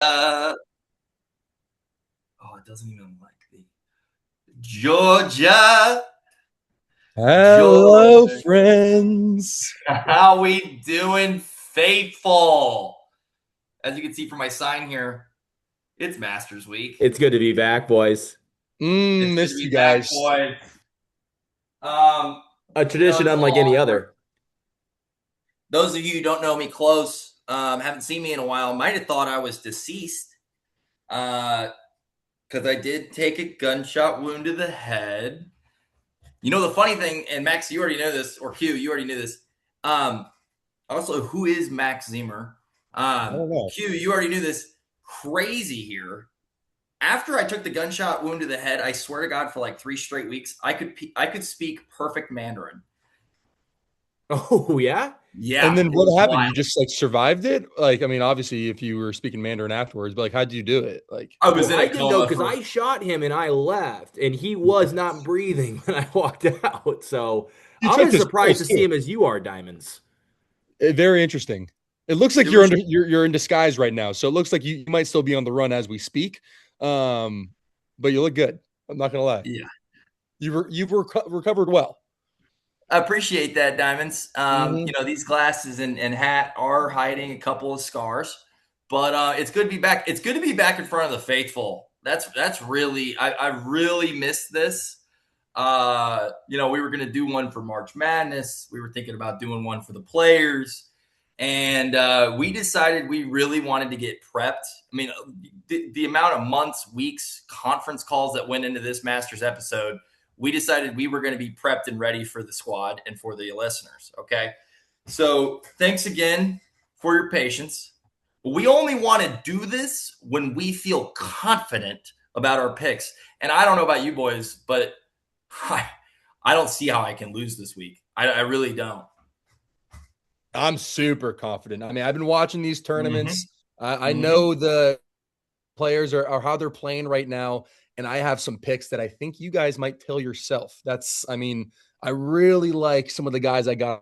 Uh, oh, it doesn't even like the Georgia. Hello, Georgia. friends. How we doing, faithful? As you can see from my sign here, it's Masters Week. It's good to be back, boys. It's good to Missed you be back, guys. boys. Um, A tradition it's a little unlike any awkward. other. Those of you who don't know me close, haven't seen me in a while, might have thought I was deceased. Because I did take a gunshot wound to the head. You know the funny thing, and Max, you already know this, or Q, you already knew this. Um, Also, who is Max Zimmer? I don't know. Q, you already knew this. Crazy here. After I took the gunshot wound to the head, I swear to God, for like 3 straight weeks, I could speak perfect Mandarin. Oh, yeah? And Yeah, then it what was happened? wild. You just like survived it? Like, I mean, obviously, if you were speaking Mandarin afterwards, but like, how'd you do it? Like, I was Well, in I a did know coma because for. I shot him and I left, and he was not breathing when I walked out. So you I'm checked as his surprised pulse to see too. him as you are, Diamonds. Very interesting. It looks like It was. you're in disguise right now, so it looks like you might still be on the run as we speak. Um, but you look good. I'm not gonna lie. Yeah, Recovered well. I appreciate that, Diamonds. Hmm. These glasses and hat are hiding a couple of scars, but it's good to be back. It's good to be back in front of the faithful. That's really I really missed this. We were gonna do one for March Madness. We were thinking about doing one for the players, and we decided we really wanted to get prepped. I mean, the amount of months, weeks, conference calls that went into this Masters episode, we decided we were going to be prepped and ready for the squad and for the listeners. Okay. So thanks again for your patience. We only want to do this when we feel confident about our picks. And I don't know about you boys, but I, I don't see how I can lose this week. I really don't. I'm super confident. I mean, I've been watching these Mm-hmm. tournaments. I Mm-hmm. know the players are how they're playing right now, and I have some picks that I think you guys might tell yourself. I mean, I really like some of the guys I got on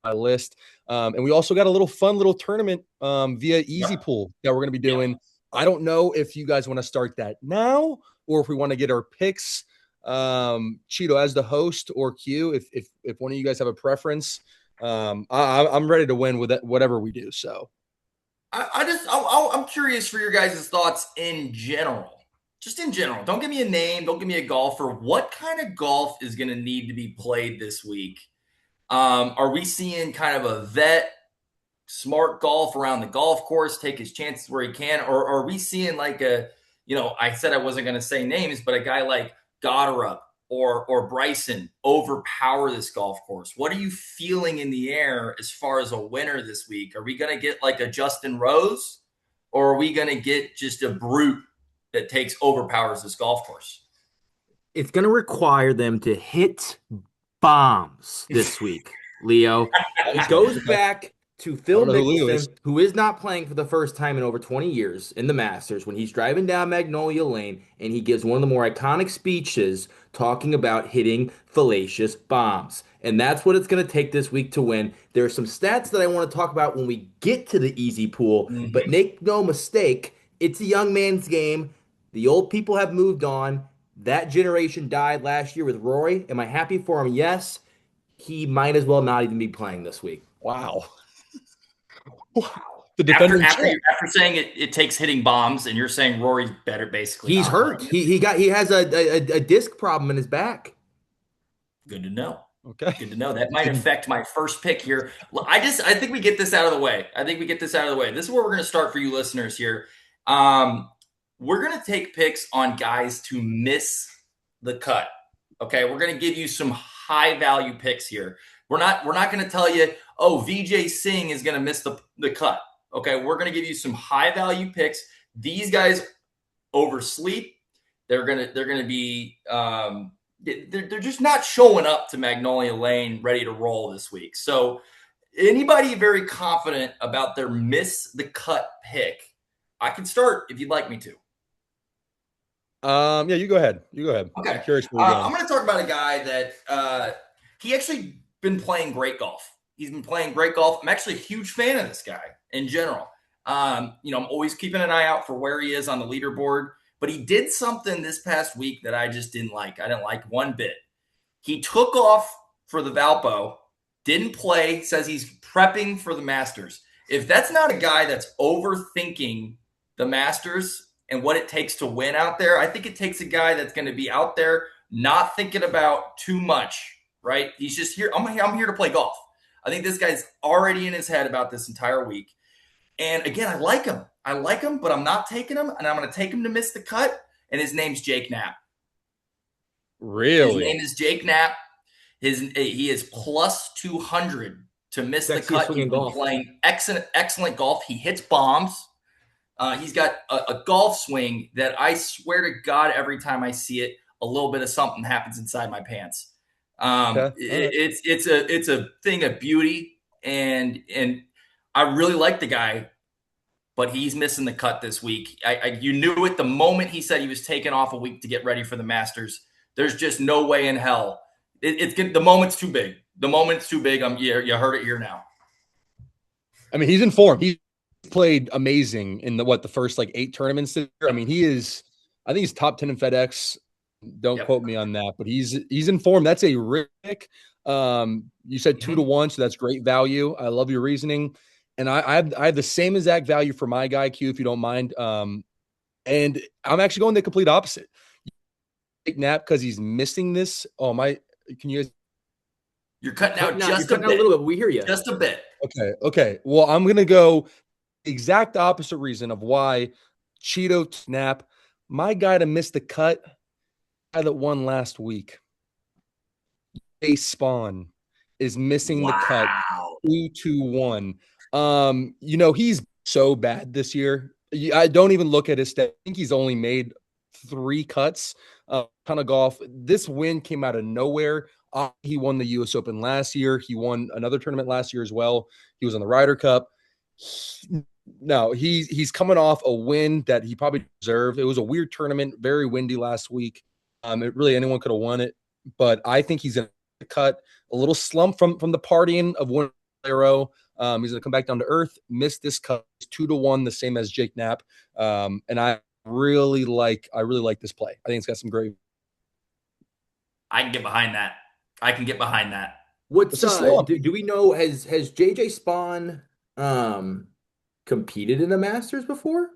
my list, and we also got a little fun little tournament via Easy Yep. Pool that we're going to be Yep. doing. I don't know if you guys want to start that now or if we want to get our picks. Cheeto as the host or Q, if one of you guys have a preference. I'm ready to win with it, whatever we do. So I'm curious for your guys' thoughts in general. Just in general. Don't give me a name. Don't give me a golfer. What kind of golf is going to need to be played this week? Are we seeing kind of a vet, smart golf around the golf course, take his chances where he can? Or are we seeing like I said I wasn't going to say names, but a guy like Goddard or Bryson overpower this golf course? What are you feeling in the air as far as a winner this week? Are we going to get like a Justin Rose, or are we going to get just a brute that takes overpowers this golf course? It's going to require them to hit bombs this week, Leo. It gotcha. goes Okay. back to I Phil don't know who Leo is. Mickelson, who is not playing for the first time in over 20 years in the Masters, when he's driving down Magnolia Lane and he gives one of the more iconic speeches talking about hitting fallacious bombs. And that's what it's going to take this week to win. There are some stats that I want to talk about when we get to the easy pool, but Mm-hmm. make no mistake, it's a young man's game. The old people have moved on. That generation died last year with Rory. Am I happy for him? Yes. He might as well not even be playing this week. Wow. Wow. The After defending after champ. you after saying it takes hitting bombs, and you're saying Rory's better, basically He's not hurt. playing this week. He has a disc problem in his back. Good to know. Okay. Good to know. That might Didn't affect my first pick here. I think we get this out of the way. I think we get this out of the way. This is where we're going to start for you listeners here. Um, we're going to take picks on guys to miss the cut. Okay, we're going to give you some high value picks here. We're not going to tell you, oh, VJ Singh is going to miss the cut. Okay, we're going to give you some high value picks. These guys oversleep. They're gonna be they're just not showing up to Magnolia Lane ready to roll this week. So anybody very confident about their miss the cut pick, I can start if you'd like me to. yeah, you go ahead. You go ahead. I'm Okay, curious where you're I'm going. going to talk about a guy that he actually been playing great golf. He's been playing great golf. I'm actually a huge fan of this guy in general. I'm always keeping an eye out for where he is on the leaderboard. But he did something this past week that I just didn't like. I didn't like one bit. He took off for the Valpo, didn't play, says he's prepping for the Masters. If that's not a guy that's overthinking the Masters and what it takes to win out there, I think it takes a guy that's going to be out there not thinking about too much, right? He's just here. I'm here to play golf. I think this guy's already in his head about this entire week. And again, I like him. I like him, but I'm not taking him, and I'm going to take him to miss the cut. And his name's Jake Knapp. His Really? name is Jake Knapp. He is plus 200 to miss the Sexiest cut. swing He's in been golf. playing excellent golf. He hits bombs. He's got a golf swing that I swear to God, every time I see it, a little bit of something happens inside my pants. Okay. All right. It's a thing of beauty, and I really like the guy, but he's missing the cut this week. You knew it the moment he said he was taking off a week to get ready for the Masters. There's just no way in hell. The moment's too big. The moment's too big. You heard it here now. I mean, he's in form. He's played amazing in the first like 8 tournaments this year. I mean, he is. I think he's top 10 in FedEx. Don't Yep. quote me on that, but he's in form. That's a Rick. You said 2-1, so that's great value. I love your reasoning, and I have the same exact value for my guy Q, if you don't mind. And I'm actually going the complete opposite. Take Knapp because he's missing this. Oh my! Can you guys? You're cutting out You're just a cutting out a bit. little bit, but we hear you. Just a bit. Okay. Well, I'm gonna go exact opposite reason of why CHEETO Snap, my guy to miss the cut, guy that won last week, a Spawn is missing the cut Wow. 2-1. He's so bad this year. I don't even look at his stat. I think he's only made 3 cuts. Ton of golf. This win came out of nowhere. He won the U.S. Open last year. He won another tournament last year as well. He was on the Ryder Cup. He's coming off a win that he probably deserved. It was a weird tournament, very windy last week. Anyone could have won it, but I think he's going to cut a little slump from the partying of one arrow. He's going to come back down to earth, miss this cut. It's 2-1, the same as Jake Knapp. And I really like this play. I think it's got some great. I can get behind that. What's It's a slump. do we know has JJ Spawn competed in the Masters before?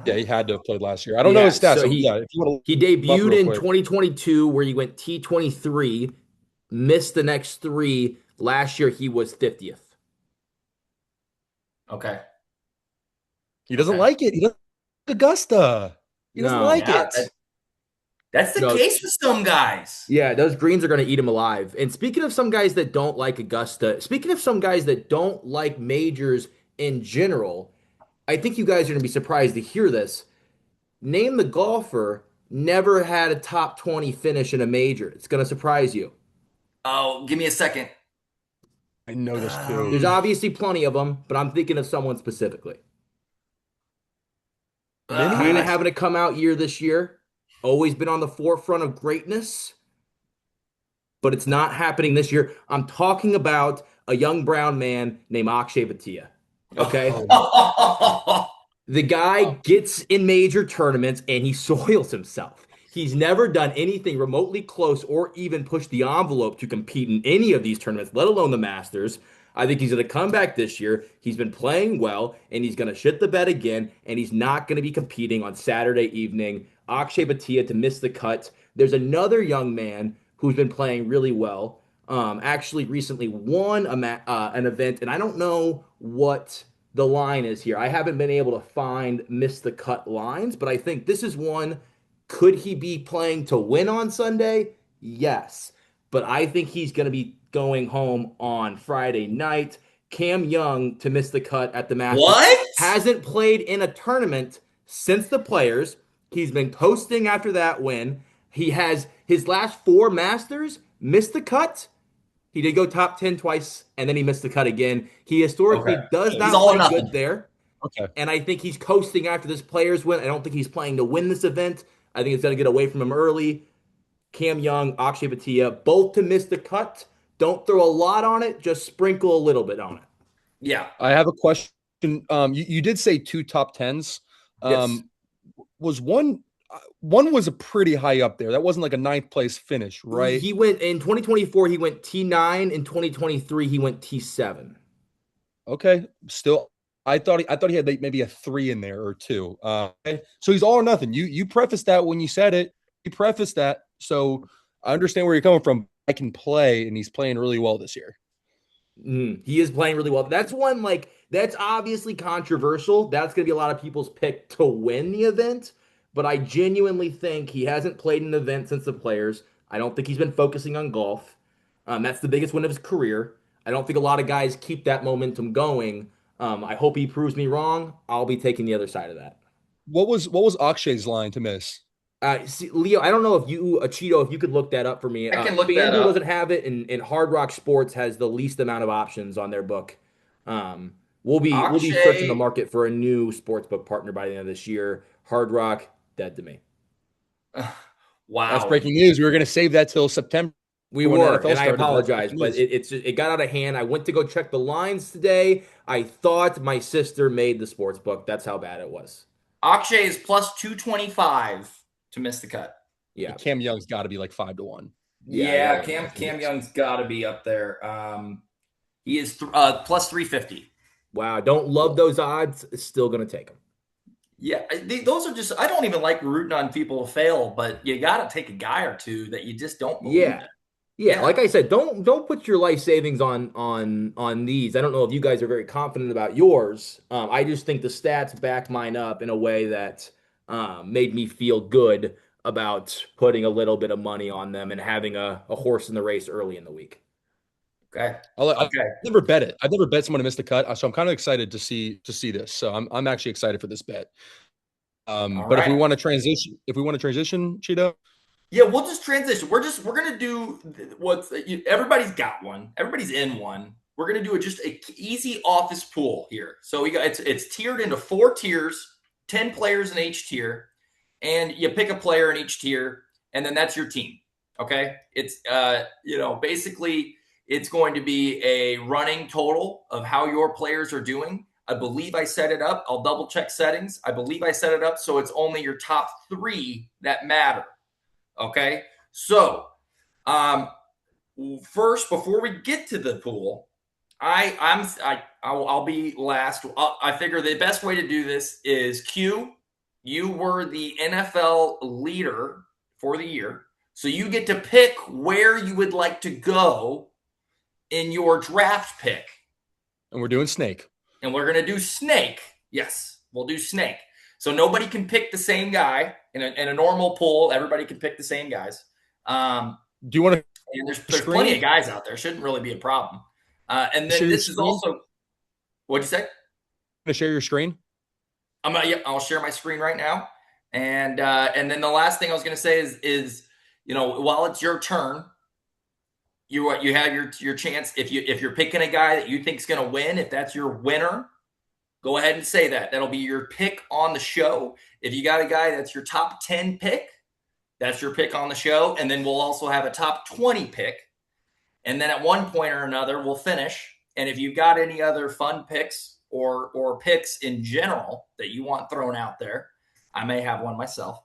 Yeah, he had to have played last year. I don't know his stats. So if you want he to buff debuted real in quick. 2022 where he went T23, missed the next 3. Last year he was 50th. Okay. He doesn't like it. He doesn't like Augusta. He doesn't No. like Yeah, it. that's the case with some guys. Yeah, those greens are going to eat him alive. And speaking of some guys that don't like Augusta, speaking of some guys that don't like majors in general, I think you guys are going to be surprised to hear this. Name the golfer never had a top 20 finish in a major. It's going to surprise you. Oh, give me a second. I know this too. There's obviously plenty of them, but I'm thinking of someone specifically. Kind of having a come out year this year. Always been on the forefront of greatness, but it's not happening this year. I'm talking about a young brown man named Akshay Bhatia. Okay. The guy gets in major tournaments and he soils himself. He's never done anything remotely close or even pushed the envelope to compete in any of these tournaments, let alone the Masters. I think he's going to come back this year. He's been playing well, and he's going to shit the bed again, and he's not going to be competing on Saturday evening. Akshay Bhatia to miss the cut. There's another young man who's been playing really well. Actually, recently won an event, and I don't know what the line is here. I haven't been able to find miss the cut lines, but I think this is one. Could he be playing to win on Sunday? Yes. But I think he's going to be going home on Friday night. Cam Young to miss the cut at the Masters. What? Hasn't played in a tournament since the Players. He's been coasting after that win. He has his last 4 Masters missed the cut. He did go top 10 twice, and then he missed the cut again. He historically does not play good there. Okay. And I think he's coasting after this Players win. I don't think he's playing to win this event. I think it's going to get away from him early. Cam Young, Akshay Bhatia, both to miss the cut. Don't throw a lot on it. Just sprinkle a little bit on it. Yeah. I have a question You did say two top tens. Yes. Was one was a pretty high up there. That wasn't like a ninth place finish, right? He went in 2024, he went T9. In 2023, he went T7. Okay, still, I thought he had like maybe a three in there or two. Okay. So he's all or nothing. You prefaced that when you said it. You prefaced that, so I understand where you're coming from. I can play, and he's playing really well this year. He is playing really well. That's one, like, that's obviously controversial. That's going to be a lot of people's pick to win the event. But I genuinely think he hasn't played an event since the Players. I don't think he's been focusing on golf. That's the biggest win of his career. I don't think a lot of guys keep that momentum going. I hope he proves me wrong. I'll be taking the other side of that. What was Akshay's line to miss? See, Leo, I don't know if you, Cheeto, if you could look that up for me. I can look that FanDuel up. doesn't have it, and Hard Rock Sports has the least amount of options on their book. We'll be searching the Akshay, market for a new sports book partner by the end of this year. Hard Rock, dead to me. That's wow. breaking news. We were going to save that till September We when the were, NFL and I started, but that's apologize, breaking but news. it got out of hand. I went to go check the lines today. I thought my sister made the sports book. That's how bad it was. Akshay is plus 225 to miss the cut. Yeah, Cam Young's got to be like 5 to 1. yeah, I Yeah, gotta Cam imagine. Young's got to be up there. He is plus 350. Wow, don't love those odds. Still gonna take them. Yeah, those are just, I don't even like rooting on people to fail, but you got to take a guy or two that you just don't believe Yeah. in. Yeah, Yeah. like I said, don't put your life savings on these. I don't know if you guys are very confident about yours. I just think the stats back mine up in a way that made me feel good about putting a little bit of money on them and having a horse in the race early in the week. Okay. I've Okay. never bet it. I've never bet someone to miss the cut, so I'm kind of excited to see this. So I'm actually excited for this bet. All But right. if we want to transition, Cheeto, Yeah, we'll just transition. We're gonna do what's everybody's got one. Everybody's in one. We're gonna do just a easy office pool here. So we got it's tiered into four tiers, 10 players in each tier, and you pick a player in each tier, and then that's your team. Okay, it's basically it's going to be a running total of how your players are doing. I believe I set it up. I'll double check settings. I believe I set it up so it's only your top three that matter. Okay. So, um, first, before we get to the pool, I'll be last. I figure the best way to do this is Q. You were the NFL leader for the year, so you get to pick where you would like to go in your draft pick, and we're doing snake. and we're gonna do snake. Yes, we'll do snake. So nobody can pick the same guy in a normal pool. Everybody can pick the same guys. Do you want And to there's plenty of screen? guys out there. Shouldn't really be a problem. And then Share your this is screen. also what'd you say? To share your screen. I'll share my screen right now. And then the last thing I was gonna say is while it's your turn, you have your chance if you're picking a guy that you think's gonna win, if that's your winner, go ahead and say that. That'll be your pick on the show. If you got a guy that's your top 10 pick, that's your pick on the show. And then we'll also have a top 20 pick. And then at one point or another, we'll finish. And if you've got any other fun picks or picks in general that you want thrown out there, I may have one myself.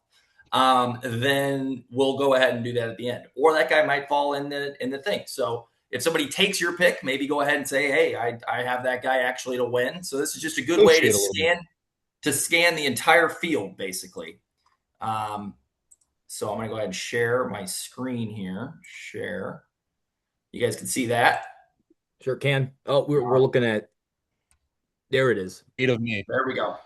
Then we'll go ahead and do that at the end. Or that guy might fall in the thing. So if somebody takes your pick, maybe go ahead and say, "Hey, I have that guy actually to win." So this is just a good way Negotiate a little bit. to scan the entire field, basically. So I'm going to go ahead and share my screen here. Share. You guys can see that. Sure can. Oh, we're looking at. There it is. 8 of me. There we go.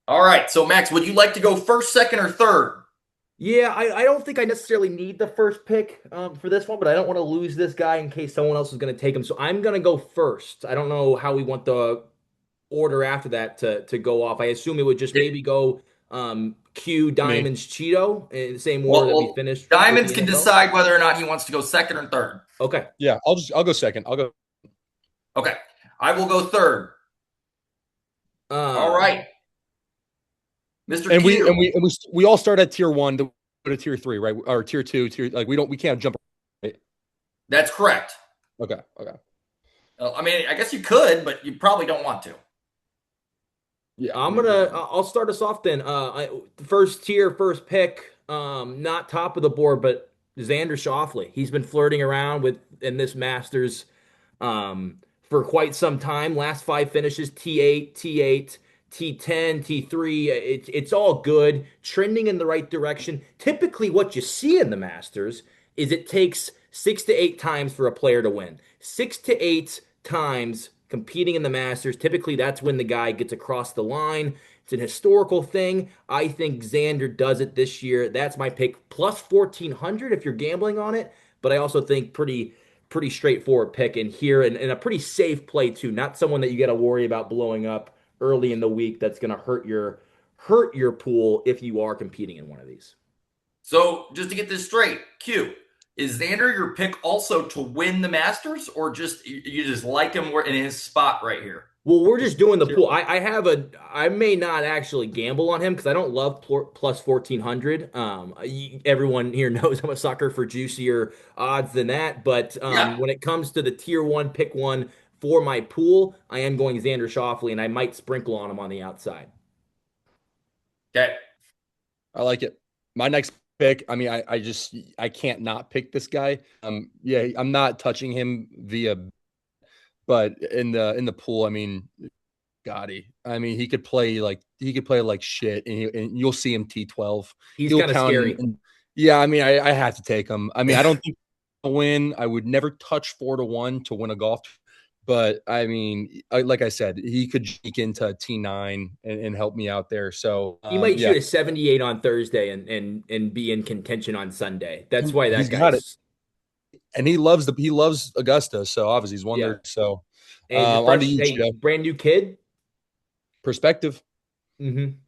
All right. So Max, would you like to go first, second, or third? Yeah, I don't think I necessarily need the first pick for this one, but I don't want to lose this guy in case someone else is going to take him. So I'm going to go first. I don't know how we want the order after that to go off. I assume it would just It, maybe go Q Me. Diamonds Cheeto in the same order that we well, finished with Diamonds the can NFL. decide whether or not he wants to go second or third. Okay. Yeah, I'll go second. I'll go. Okay. I will go third. All Um, right. Mr. And we and Q. we and we all start at tier one to go to tier three, right? Or tier two, tier like we can't jump. Right? That's correct. Okay. Okay. I mean, I guess you could, but you probably don't want to. Yeah, I'm I'm gonna. agreeing. I'll start us off then. First tier, first pick. Not top of the board, but Xander Schauffele. He's been flirting around with in this Masters, for quite some time. Last five finishes: T8, T8, T10, T3. It's all good, trending in the right direction. Typically, what you see in the Masters is it takes 6 to 8 times for a player to win. 6 to 8 times competing in the Masters. Typically, that's when the guy gets across the line. It's an historical thing. I think Xander does it this year. That's my pick. Plus 1400 if you're gambling on it. But I also think pretty straightforward pick in here and a pretty safe play too. Not someone that you got to worry about blowing up early in the week that's going to hurt your pool if you are competing in one of these. So just to get this straight, Q, is Xander your pick also to win the Masters, or just you just like him in his spot right here? Well, we're just doing the Sure. pool. I may not actually gamble on him because I don't love plus 1400. Everyone here knows I'm a sucker for juicier odds than that. But Yeah. when it comes to the tier one, pick one for my pool, I am going Xander Schauffele, and I might sprinkle on him on the outside. Okay. I like it. My next pick, I mean, I can't not pick this guy. Yeah, I'm not touching him via, but in the pool, I mean, Gotti. I mean, he could play like shit, and you'll see him T12. He's He'll kind of count, scary. yeah. I mean, I have to take him. I mean, I don't think he'll win. I would never touch 4-1 to win a golf, but I mean, like I said, he could sneak into T9 and help me out there. So, He might yeah, shoot a 78 on Thursday and be in contention on Sunday. That's why that he's got it, guy's and he loves Augusta. So obviously he's won yeah. there. So, And he's a on to fresh, you, hey, Cheeto. brand new kid. Perspective,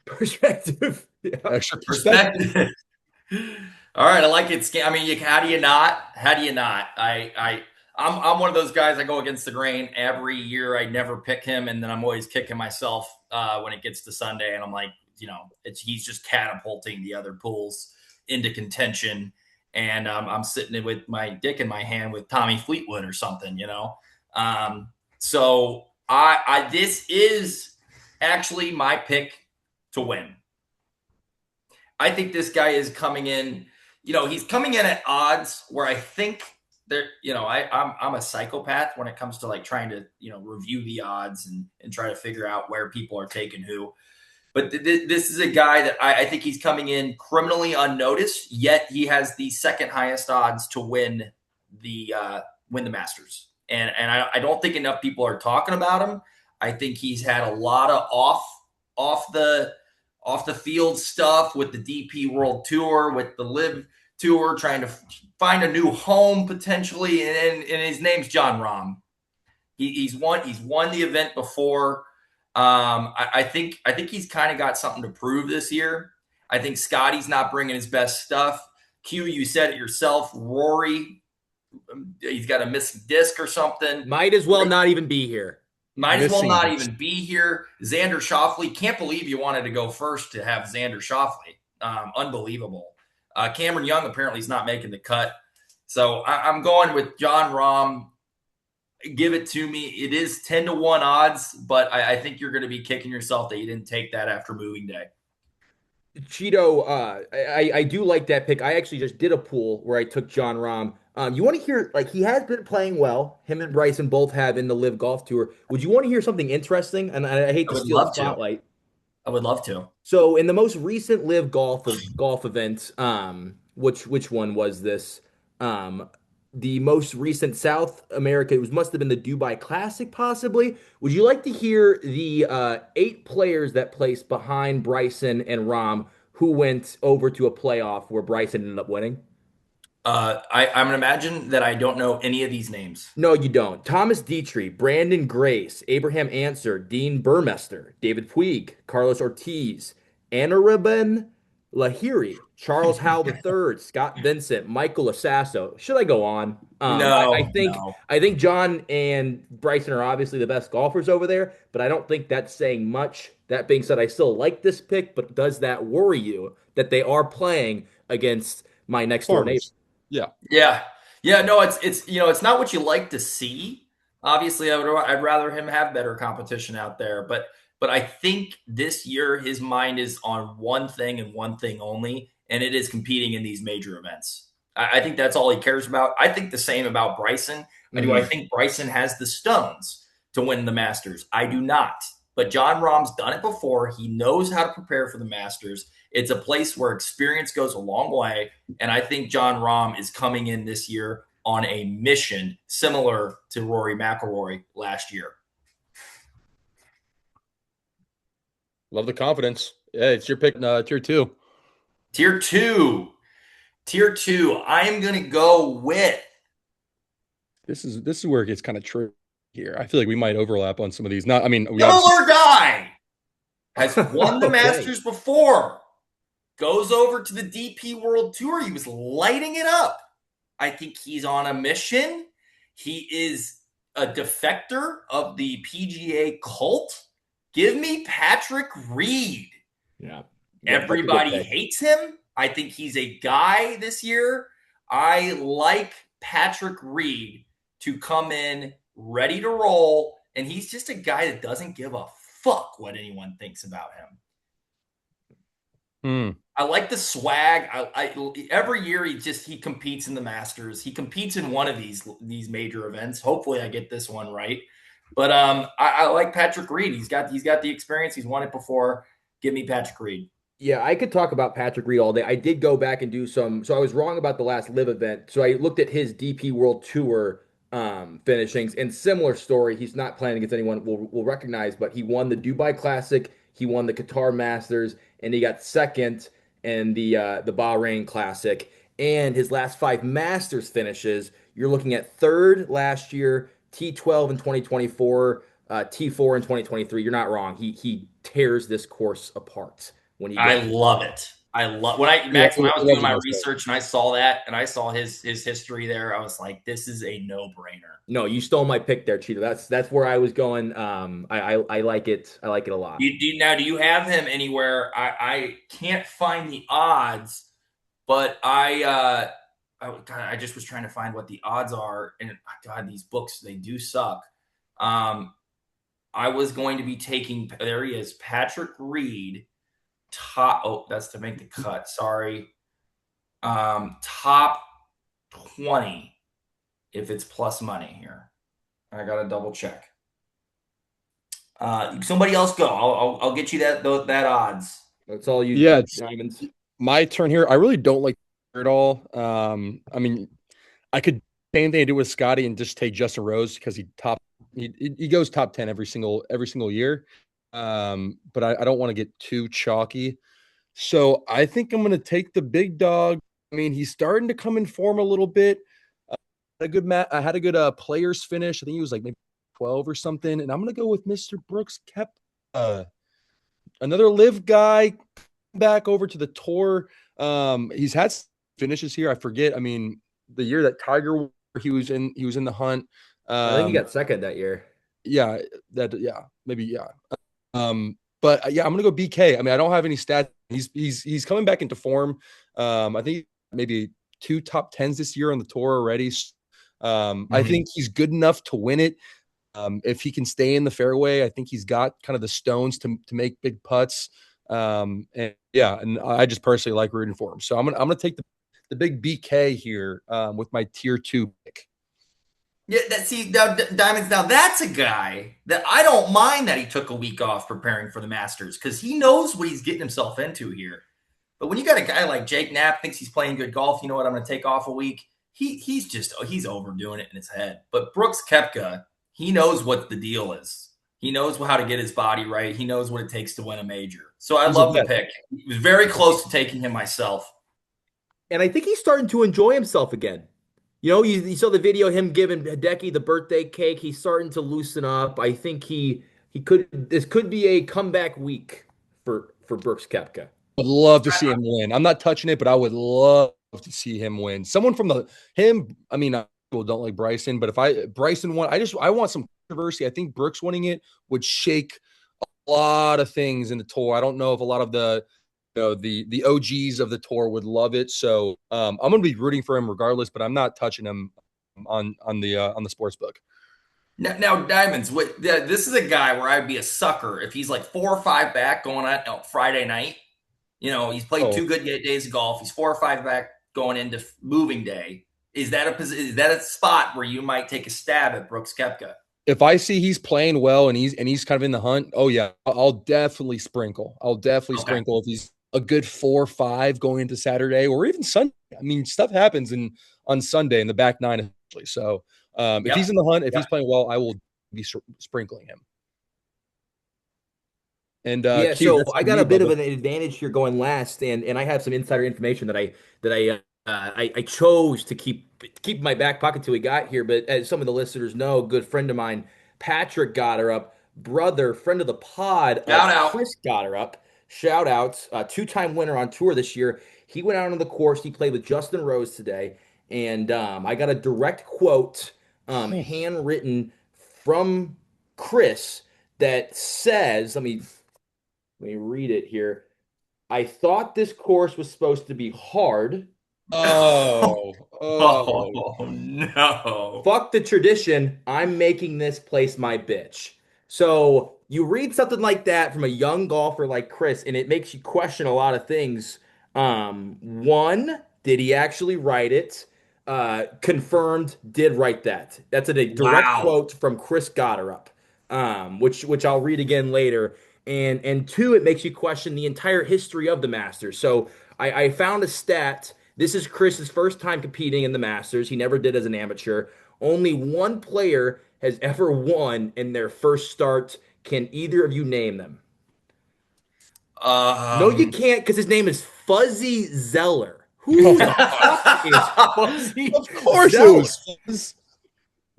Perspective. Yeah. extra perspective. Perspective. All right, I like it. I mean, how do you not? How do you not? I'm one of those guys. I go against the grain every year. I never pick him, and then I'm always kicking myself when it gets to Sunday, and I'm like, he's just catapulting the other pools into contention, and I'm sitting with my dick in my hand with Tommy Fleetwood or something. So this is actually my pick to win. I think this guy is coming in. He's coming in at odds where I think there. I'm a psychopath when it comes to like trying to review the odds and try to figure out where people are taking who. But this is a guy that I think he's coming in criminally unnoticed. Yet he has the second highest odds to win the Masters, and I don't think enough people are talking about him. I think he's had a lot of off the off the field stuff with the DP World Tour, with the Live Tour, trying to find a new home potentially, and his name's John Rahm. He's won the event before. I think he's kind of got something to prove this year. I think Scotty's not bringing his best stuff. Q, you said it yourself. Rory, he's got a missing disc or something. Might as well not even be here. Might as well Missing not this. even be here. Xander Schauffele, can't believe you wanted to go first to have Xander Schauffele. Unbelievable. Cameron Young apparently is not making the cut. So I'm going with John Rahm. Give it to me. It is 10-1 odds, but I think you're going to be kicking yourself that you didn't take that after moving day. Cheeto, I do like that pick. I actually just did a pool where I took John Rahm. You want to hear, like, he has been playing well. Him and Bryson both have in the Live Golf Tour. Would you want to hear something interesting? And I hate I to would steal the love to. spotlight. I would love to. So in the most recent Live golf event, which one was this? Um, the most recent South America, must have been the Dubai Classic, possibly. Would you like to hear the 8 players that placed behind Bryson and Rahm who went over to a playoff where Bryson ended up winning? I'm going to imagine that I don't know any of these names. No, you don't. Thomas Dietrich, Brandon Grace, Abraham Answer, Dean Burmester, David Puig, Carlos Ortiz, Anaraban Lahiri, Charles Howell III, Scott Vincent, Michael Assasso. Should I go on? I No, think no. I think John and Bryson are obviously the best golfers over there, but I don't think that's saying much. That being said, I still like this pick, but does that worry you that they are playing against my next door neighbor? Farmers. Yeah. Yeah. Yeah, no, it's not what you like to see. Obviously, I'd rather him have better competition out there, but But I think this year his mind is on one thing and one thing only, and it is competing in these major events. I think that's all he cares about. I think the same about Bryson. I Hmm. think Bryson has the stones to win the Masters. I do not. But John Rahm's done it before. He knows how to prepare for the Masters. It's a place where experience goes a long way. And I think John Rahm is coming in this year on a mission similar to Rory McIlroy last year. Love the confidence. Yeah, it's your pick, tier two. Tier two. Tier two. I am going to go with This is where it gets kind of tricky here. I feel like we might overlap on some of these. Not, I mean, we obviously similar guy. Has won the Okay. Masters before. Goes over to the DP World Tour. He was lighting it up. I think he's on a mission. He is a defector of the PGA cult. Give me Patrick Reed. Yeah. Yep, that's a good Everybody pick. hates him. I think he's a guy this year. I like Patrick Reed to come in ready to roll, and he's just a guy that doesn't give a fuck what anyone thinks about him. hmm. I like the swag. Every year he competes in the Masters. He competes in one of these major events. Hopefully, I get this one right. But I like Patrick Reed. He's got the experience. He's won it before. Give me Patrick Reed. Yeah, I could talk about Patrick Reed all day. I did go back and do some. So I was wrong about the last live event. So I looked at his DP World Tour finishings and similar story. He's not playing against anyone we'll recognize, but he won the Dubai Classic, he won the Qatar Masters, and he got second in the Bahrain Classic. And his last five Masters finishes, you're looking at third last year, T12 in 2024, T4 in 2023. You're not wrong. He tears this course apart when he I gets. love it. I love when I It Max when I was doing was a my nice pick. research and I saw that and I saw his history there. I was like, this is a no brainer. No, you stole my pick there, Cheeto. That's where I was going. I like it. I like it a lot. Do you have him anywhere? I can't find the odds, but I just was trying to find what the odds are, and God, these books they do suck. Um, I was going to be taking there he is, Patrick Reed, top. Oh, that's to make the cut. Sorry, top 20 if it's plus money here. I gotta double check. Somebody else go. I'll get you that odds. That's all you Yeah, it's diamonds. my turn here. I really don't like it at all. I mean, I could same thing I do with Scotty and just take Justin Rose because he goes top 10 every single year. But I don't want to get too chalky. So I think I'm gonna take the big dog. I mean, he's starting to come in form a little bit. I had a good players finish. I think he was like maybe 12 or something. And I'm gonna go with Mr. Brooks Koepka, another live guy back over to the tour. He's had finishes here. I forget. I mean, the year that Tiger he was in the hunt. I think he Um, got second that year. yeah, maybe yeah. But yeah, I'm gonna go BK. I mean, I don't have any stats. He's coming back into form. I think maybe two top tens this year on the tour already. I Mm-hmm. think he's good enough to win it. If he can stay in the fairway, I think he's got kind of the stones to make big putts. And yeah, and I just personally like rooting for him. So I'm gonna take the big BK here with my tier two pick. Yeah, now Diamonds. Now that's a guy that I don't mind that he took a week off preparing for the Masters because he knows what he's getting himself into here. But when you got a guy like Jake Knapp thinks he's playing good golf, you know what? I'm going to take off a week. He's overdoing it in his head. But Brooks Koepka, he knows what the deal is. He knows how to get his body right. He knows what it takes to win a major. So I He's a love the vet. pick. He was very close to taking him myself. And I think he's starting to enjoy himself again. You know, you saw the video of him giving Hideki the birthday cake. He's starting to loosen up. I think he could this could be a comeback week for Brooks Koepka. Would love to see him win. I'm not touching it, but I would love to see him win. Someone from him. I mean, people don't like Bryson, but if Bryson won, I want some controversy. I think Brooks winning it would shake a lot of things in the tour. I don't know if a lot of the OGs of the tour would love it. So I'm gonna be rooting for him regardless, but I'm not touching him on the sports book. Now, Diamonds, this is a guy where I'd be a sucker if he's like 4 or 5 back going on Friday night. He's played Oh, 2 good days of golf. He's 4 or 5 back going into moving day. Is that a spot where you might take a stab at Brooks Koepka? if I see he's playing well and he's kind of in the hunt, oh yeah, I'll definitely sprinkle. I'll definitely Okay. sprinkle if he's a good 4 or 5 going into Saturday or even Sunday. I mean, stuff happens in on Sunday in the back nine, especially. So if Yep. he's in the hunt, if Yep. he's playing well, I will be sprinkling him. And Yeah, Q, so that's I for got me, a bit of Bubba. an advantage here going last, and I have some insider information that I chose to keep in my back pocket till we got here. But as some of the listeners know, a good friend of mine, Patrick got her up, brother, friend of the pod Shout of out. Chris got her up. Shout out, two-time winner on tour this year. He went out on the course. He played with Justin Rose today, and I got a direct quote, handwritten from Chris that says, let me read it here. I thought this course was supposed to be hard. Oh, oh, Oh no. Fuck the tradition. I'm making this place my bitch. So you read something like that from a young golfer like Chris, and it makes you question a lot of things. One, did he actually write it? Confirmed, did write that. That's a direct Wow. quote from Chris Gotterup, which I'll read again later. And two, it makes you question the entire history of the Masters. So I found a stat. This is Chris's first time competing in the Masters. He never did as an amateur. Only one player has ever won in their first start. Can either of you name them? No, you Um can't because his name is Fuzzy Zeller. Who oh, the fuck is Fuzzy of course it Zeller? was.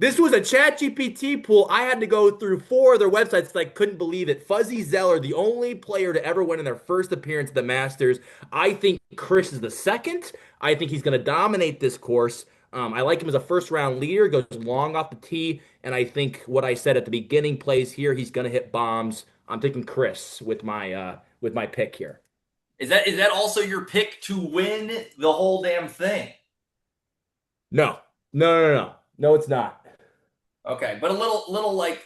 This was a chat GPT pool. I had to go through four of their websites because I couldn't believe it. Fuzzy Zeller, the only player to ever win in their first appearance at the Masters. I think Chris is the second. I think he's going to dominate this course. I like him as a first round leader, goes long off the tee, and I think what I said at the beginning plays here. He's going to hit bombs. I'm taking Chris with my pick here. is that also your pick to win the whole damn thing? No, no, it's not. Okay, but a little I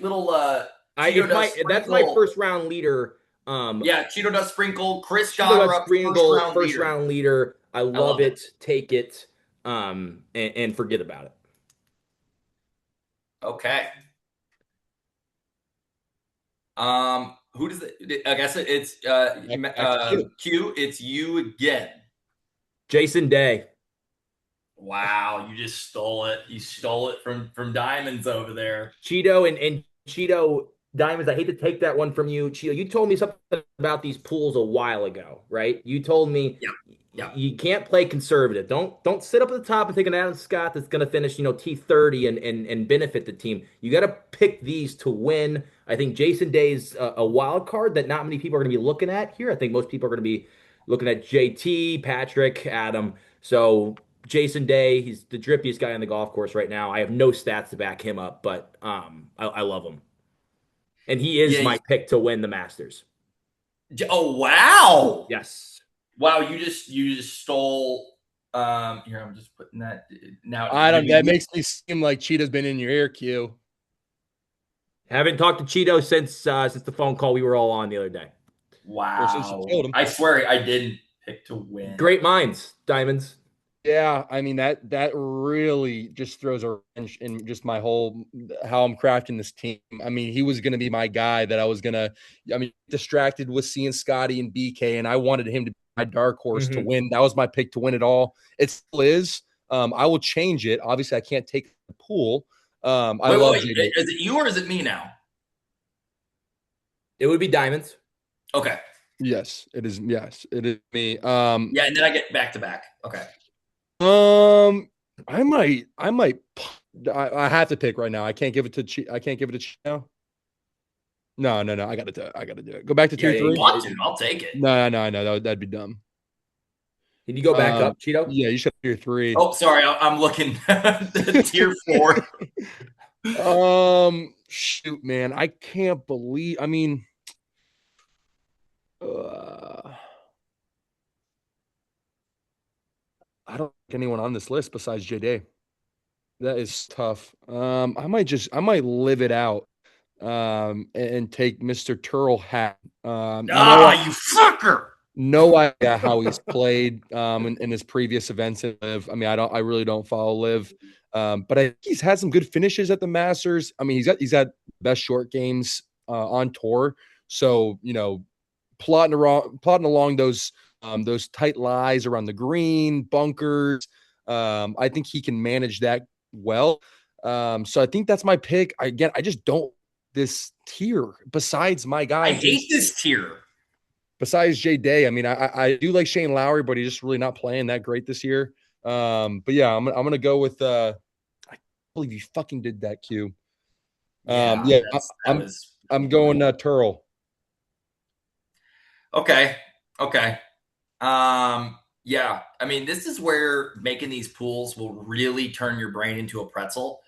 Cheeto it's does my that's my sprinkle. first round leader. Um, Yeah, Cheeto does sprinkle. Chris Cheeto got her Dust up first Sprinkle, round first leader. round leader. I I love love it. it. Take it, and forget about it. Okay. Who does it? I guess it's Back to Q. Q. It's you again. Jason Day, Wow, you just stole it. You stole it from Diamonds over there. Cheeto, and Cheeto Diamonds. I hate to take that one from you, Cheeto. You told me something about these pools a while ago, right? You told me Yep. Yep. you can't play conservative. Don't sit up at the top and take an Adam Scott that's going to finish, T30 and benefit the team. You got to pick these to win. I think Jason Day's a wild card that not many people are going to be looking at here. I think most people are going to be looking at JT, Patrick, Adam. So Jason Day, he's the drippiest guy on the golf course right now. I have no stats to back him up, but I love him, and he is Yeah. my pick to win the Masters. Oh wow. Yes. Wow. You just stole. Here I'm just putting that now. I Did don't. we That lose? makes me seem like Cheetah's been in your ear, Q. Haven't talked to Cheeto since the phone call we were all on the other day. Or since you Wow. killed him. I swear I didn't pick to win. Great minds, Diamonds. Yeah, I mean that really just throws a wrench in just my whole how I'm crafting this team. I mean, he was going to be my guy that I was going to. I mean, distracted with seeing Scotty and BK, and I wanted him to be my dark horse to Hmm. win. That was my pick to win it all. It still is. I will change it. Obviously, I can't take the pool. I Wait, love wait. JD. Is it you or is it me now? It would be Diamonds. Okay. Yes, it is. Yes, it is me. Yeah, and then I get back to back. Okay. Um, I have to pick right now. I can't give it to I can't give it to now. No. I gotta do it. I gotta do it. Go back to Yeah, tier If you three. want to, I'll take it. No. That'd be dumb. Can you go back up, Cheeto? Yeah, you should tier three. Oh, sorry, I'm looking at tier four. Shoot, man, I can't believe. I mean, uh, I don't think anyone on this list besides JD. That is tough. I might live it out and take Mr. Turl Hat. Ah, you fucker. No idea how he's played in his previous events in Live. I mean, I really don't follow Live. But I think he's had some good finishes at the Masters. I mean, he's had best short games on tour. So, plotting along those tight lies around the green, bunkers. I think he can manage that well. So I think that's my pick. I just don't this tier besides my I guy, hate this tier. besides Jay Day. I mean, I do like Shane Lowry, but he's just really not playing that great this year. But yeah, I'm gonna go with I can't believe you fucking did that, Q. Yeah, Yeah, that was I'm going Turl. okay. Okay. Yeah. I mean, this is where making these pools will really turn your brain into a pretzel,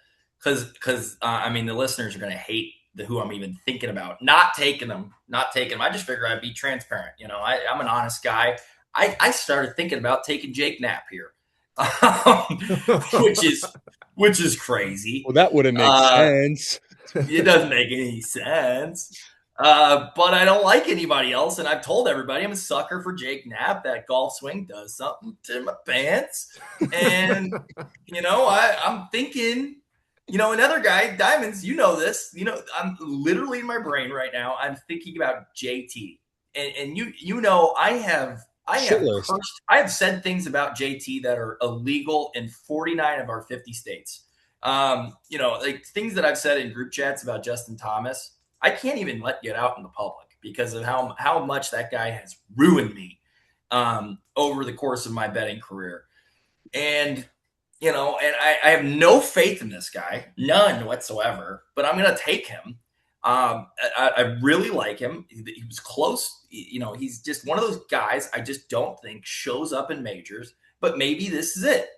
because I mean, the listeners are going to hate who I'm even thinking about. Not taking them. I just figure I'd be transparent. I'm an honest guy. I started thinking about taking Jake Knapp here, which is which is crazy. Well, that wouldn't make Uh, sense. it doesn't make any sense. But I don't like anybody else, and I've told everybody I'm a sucker for Jake Knapp. That golf swing does something to my pants, and I'm thinking, another guy, Diamonds. You know this. I'm literally in my brain right now. I'm thinking about JT, and Shit list. I have said things about JT that are illegal in 49 of our 50 states. Like things that I've said in group chats about Justin Thomas, I can't even let get out in the public because of how much that guy has ruined me over the course of my betting career. And I have no faith in this guy, none whatsoever. But I'm going to take him. I really like him. He was close. He's just one of those guys I just don't think shows up in majors. But maybe this is it.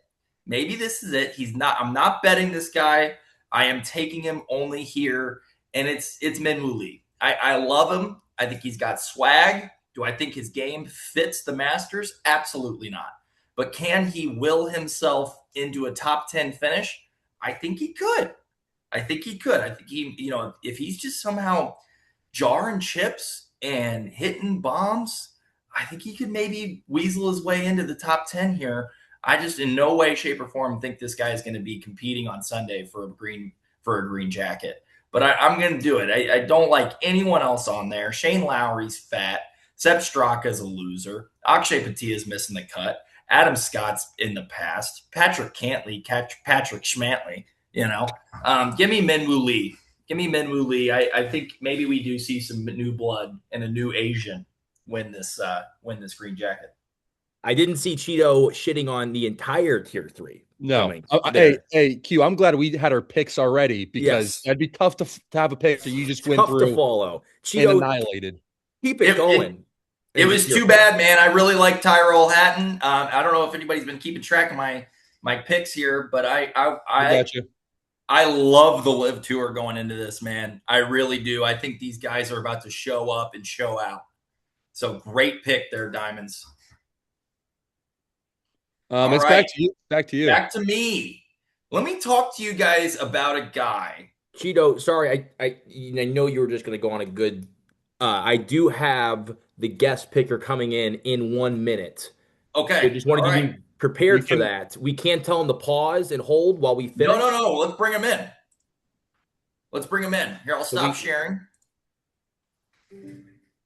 Maybe this is it. I'm not betting this guy. I am taking him only here, and it's Minwoo Lee. I love him. I think he's got swag. Do I think his game fits the Masters? Absolutely not. But can he will himself into a top 10 finish? I think he could. I think he could. I think if he's just somehow jarring chips and hitting bombs, I think he could maybe weasel his way into the top 10 here. I just in no way, shape, or form think this guy is going to be competing on Sunday for a green jacket. But I'm going to do it. I don't like anyone else on there. Shane Lowry's fat. Seb Straka's a loser. Akshay Patia's missing the cut. Adam Scott's in the past. Patrick Cantley, Patrick Schmantley. Give me Minwoo Lee. Give me Minwoo Lee. I think maybe we do see some new blood and a new Asian win this green jacket. I didn't see CHEETO shitting on the entire tier 3. No. Hey, Q, I'm glad we had our picks already because Yes. it'd be tough to have a pick that you just went Tough through to follow. and CHEETO, annihilated. keep it going. It was too bad, man. I really like Tyrell Hatton. I don't know if anybody's been keeping track of my picks here, but I got you. I love the Live Tour going into this, man. I really do. I think these guys are about to show up and show out. So great pick there, Diamonds. It's right. Back to you. Back to me. Let me talk to you guys about a guy. CHEETO, sorry, I know you were just going to go on a good. I do have the guest picker coming in 1 minute. Okay. So just wanted to be prepared for that. We can't tell him to pause and hold while we finish. No. Let's bring him in. Here, I'll stop sharing.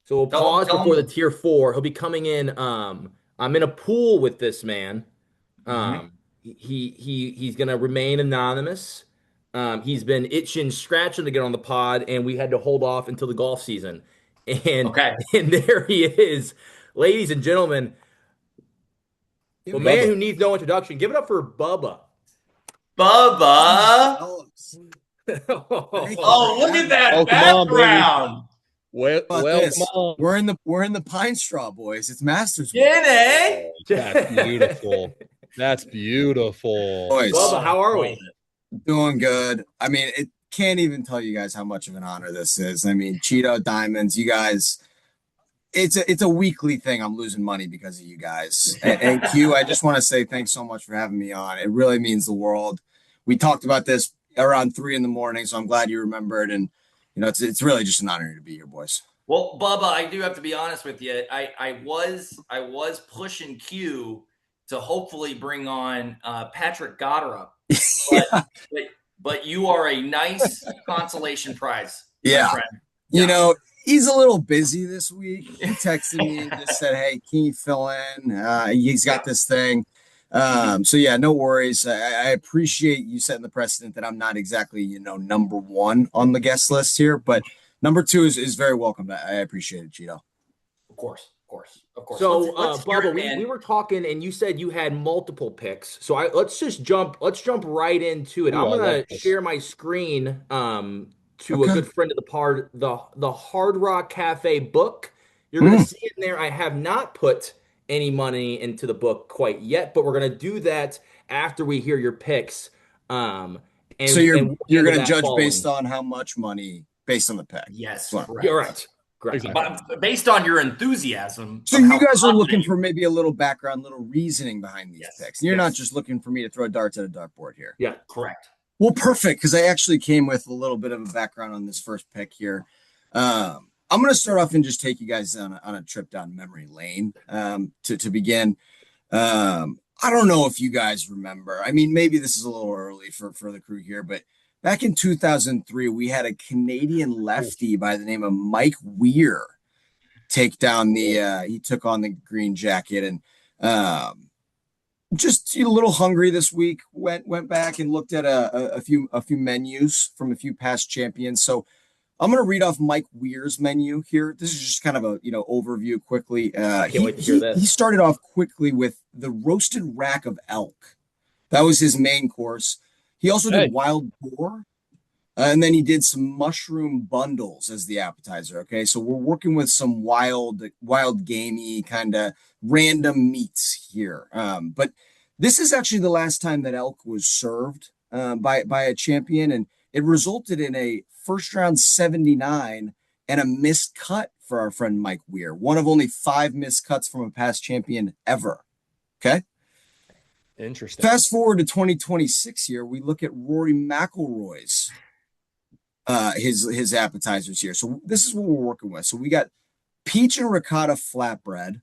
So we'll pause before the tier 4. He'll be coming in. I'm in a pool with this man. He's gonna remain anonymous. He's been itching, scratching to get on the pod, and we had to hold off until the golf season. And there he is, ladies and gentlemen. A man who needs no introduction. Give it up for Bubba. Bubba. Oh, look at that background. Well, come on. We're in the pine straw, boys. It's Masters. Get it? That's beautiful. That's beautiful. Boys, Bubba, how are we? Doing good. I mean, it can't even tell you guys how much of an honor this is. I mean, CHEETO, Diamonds, you guys. It's a weekly thing. I'm losing money because of you guys. And Q, I just want to say thanks so much for having me on. It really means the world. we talked about this around 3 a.m. So I'm glad you remembered. And, it's really just an honor to be here, boys. Well, Bubba, I do have to be honest with you. I was pushing Q to hopefully bring on Patrick Goddard, but, Yeah. but but you are a nice consolation prize, my Yeah. friend. He's a little busy this week. He texted me and just said, "Hey, can you fill in? He's got this thing." So yeah, no worries. I appreciate you setting the precedent that I'm not exactly, number one on the guest list here, but number two is very welcome. I appreciate it, Cheeto. Of course, of course, of course. So, Let's hear Bubba, it, man. we were talking, and you said you had multiple picks. So let's jump right into it. Ooh, I'm I gonna like this. share my screen to a Okay. good friend of the part, the Hard Rock Cafe book. You're gonna see in there. I have not put any money into the book quite yet, but we're gonna do that after we hear your picks. So And we'll you're handle gonna that judge based following. on how much money based on the pick. Yes, Well, correct. Correct. Correct. Exactly. But based on your enthusiasm so of how you guys are looking confident for maybe a little background, little reasoning behind these Yes, picks. You're not yes. just looking for me to throw darts at a dartboard here. Yeah. Correct. Well, perfect, because I actually came with a little bit of a background on this first pick here. I'm going to start off and just take you guys on a trip down memory lane to begin. I don't know if you guys remember. I mean, maybe this is a little early for the crew here, but back in 2003, we had a Canadian lefty by the name of Mike Weir take down he took on the green jacket, and just a little hungry this week. Went back and looked at a few menus from a few past champions. So I'm going to read off Mike Weir's menu here. This is just kind of a overview quickly. I can't wait to hear this. He started off quickly with the roasted rack of elk. That was his main course. He also did wild boar. And then he did some mushroom bundles as the appetizer. Okay, so we're working with some wild gamey kind of random meats here. But this is actually the last time that elk was served by a champion, and it resulted in a first round 79 and a missed cut for our friend Mike Weir. One of only 5 missed cuts from a past champion ever. Okay. Interesting. Fast forward to 2026 here, we look at Rory McIlroy's his appetizers here. So this is what we're working with. So we got peach and ricotta flatbread,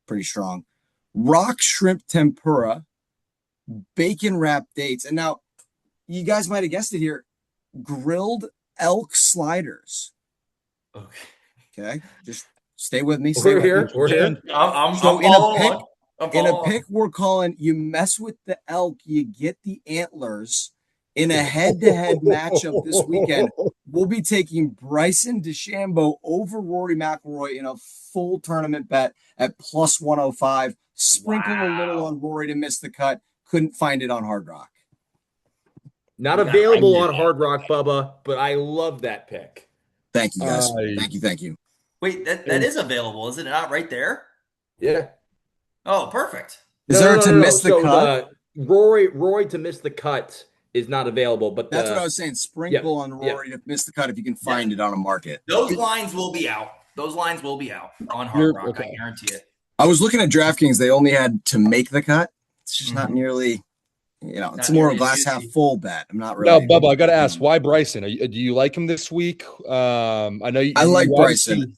pretty strong, rock shrimp tempura, bacon wrapped dates, and now you guys might have guessed it here, grilled elk sliders. Okay, just stay with me. We're here. I'm So following. in a pick we're calling, you mess with the elk, you get the antlers. In a head-to-head matchup this weekend, we'll be taking Bryson DeChambeau over Rory McIlroy in a full tournament bet at plus 105. Sprinkle a little on Rory to miss the cut. Couldn't find it on Hard Rock. Not available on Hard Rock, Bubba, but I love that pick. Thank you, guys. Thank you. Wait, that is available, isn't it? Not right there? Yeah. Oh, perfect. Is there to miss the cut? Rory to miss the cut is not available, but that's what I was saying. Sprinkle on Rory to miss the cut if you can find it on a market. Those lines will be out. Those lines will be out on Hard Rock. I guarantee it. I was looking at DraftKings. They only had to make the cut. It's just not nearly, it's more of a glass half full bet. I'm not really. No, Bubba, I got to ask, why Bryson? Do you like him this week? I know I like Bryson.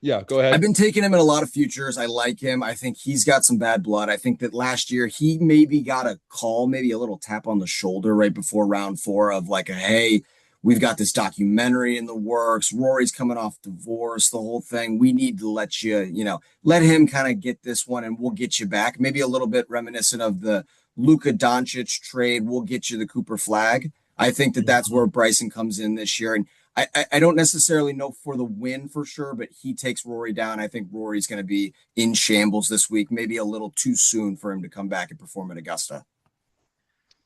Yeah, go ahead. I've been taking him in a lot of futures. I like him. I think he's got some bad blood. I think that last year he maybe got a call, maybe a little tap on the shoulder right before round 4 of like, hey, we've got this documentary in the works. Rory's coming off divorce, the whole thing. We need to let let him kind of get this one and we'll get you back. Maybe a little bit reminiscent of the Luka Doncic trade. We'll get you the Cooper flag. I think that that's where Bryson comes in this year. And I don't necessarily know for the win for sure, but he takes Rory down. I think Rory's going to be in shambles this week. Maybe a little too soon for him to come back and perform at Augusta.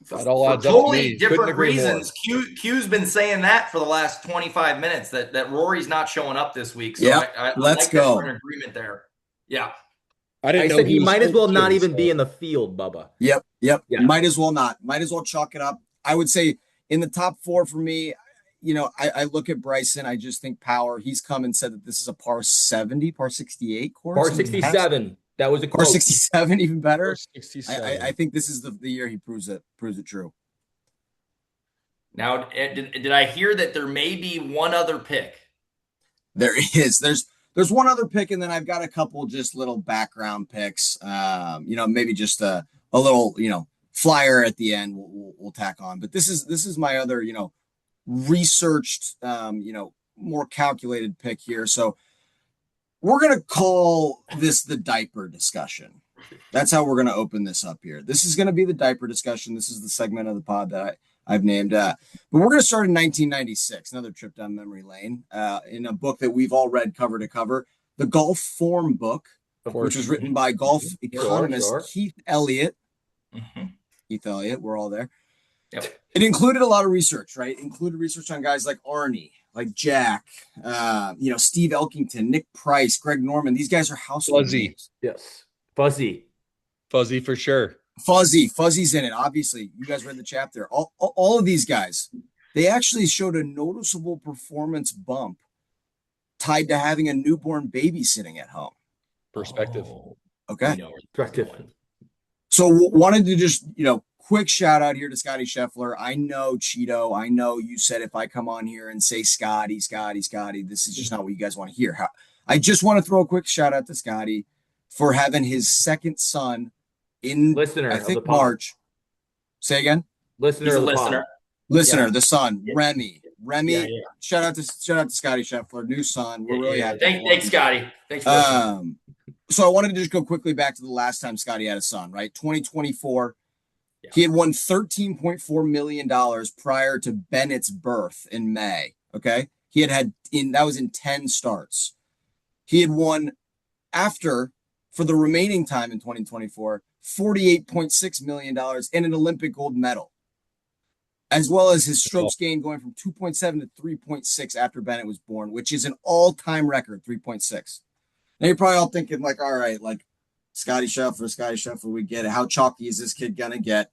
That all adds totally different reasons. Q's been saying that for the last 25 minutes that Rory's not showing up this week. So let's go. An agreement there. Yeah. I said he might as well not even be in the field, Bubba. Yep. Yeah. Might as well not. Might as well chalk it up. I would say in the top 4 for me, I look at Bryson. I just think power. He's come and said that this is a par 70, par 68 course. Par 67. That was a Par quote. 67, even better. Or 67. I think this is the year he proves it true. Now, did I hear that there may be one other pick? There is. There's one other pick, and then I've got a couple just little background picks. Maybe just a little, flyer at the end we'll tack on. But this is my other, researched, more calculated pick here. So we're gonna call this the diaper discussion. That's how we're gonna open this up here. This is gonna be the diaper discussion. This is the segment of the pod that I've named. But we're gonna start in 1996. Another trip down memory lane. In a book that we've all read cover to cover, the Golf Form book, which was written by golf economist Keith Elliott. Mm-hmm. Keith Elliott, we're all there. Yep. It included a lot of research, right? It included research on guys like Arnie, like Jack, Steve Elkington, Nick Price, Greg Norman. These guys are household names. Yes. Fuzzy for sure. Fuzzy's in it. Obviously, you guys read the chapter. All of these guys, they actually showed a noticeable performance bump tied to having a newborn baby sitting at home. Perspective. Okay. Perspective. So wanted to just, quick shout out here to Scotty Scheffler. I know CHEETO. I know you said if I come on here and say Scotty, this is just not what you guys want to hear. I just want to throw a quick shout out to Scotty for having his second son in, listener, I think, March. Say again? Listener. The son, yeah. Remy. Yeah. Shout out to Scotty Scheffler, new son. We're really happy. Thanks, Scotty. Thanks for listening. So I wanted to just go quickly back to the last time Scotty had a son, right? 2024. Yeah. He had won $13.4 million prior to Bennett's birth in May. Okay. That was in 10 starts. He had won after, for the remaining time in 2024, $48.6 million and an Olympic gold medal, as well as his strokes gained going from 2.7 to 3.6 after Bennett was born, which is an all-time record, 3.6. Now you're probably all thinking, like, all right, like Scotty Scheffler, we get it. How chalky is this kid gonna get?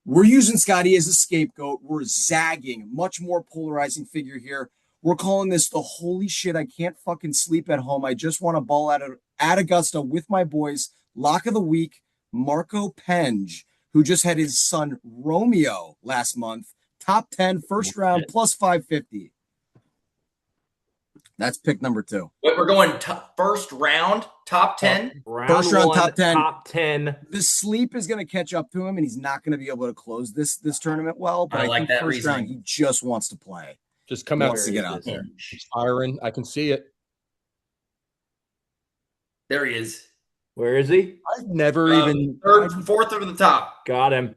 We're using Scotty as a scapegoat. We're zagging, much more polarizing figure here. We're calling this the holy shit, I can't fucking sleep at home. I just want to ball at Augusta with my boys. Lock of the week, Marco Penge, who just had his son Romeo last month. Top 10, first round, plus 550. That's pick number 2. Wait, we're going first round, top 10? First round, top 10. Top 10. The sleep is going to catch up to him, and he's not going to be able to close this tournament well. But I think that first round, he just wants to play. Just come out to get out there. He's firing. I can see it. There he is. Where is he? I've never even fourth over the top. Got him.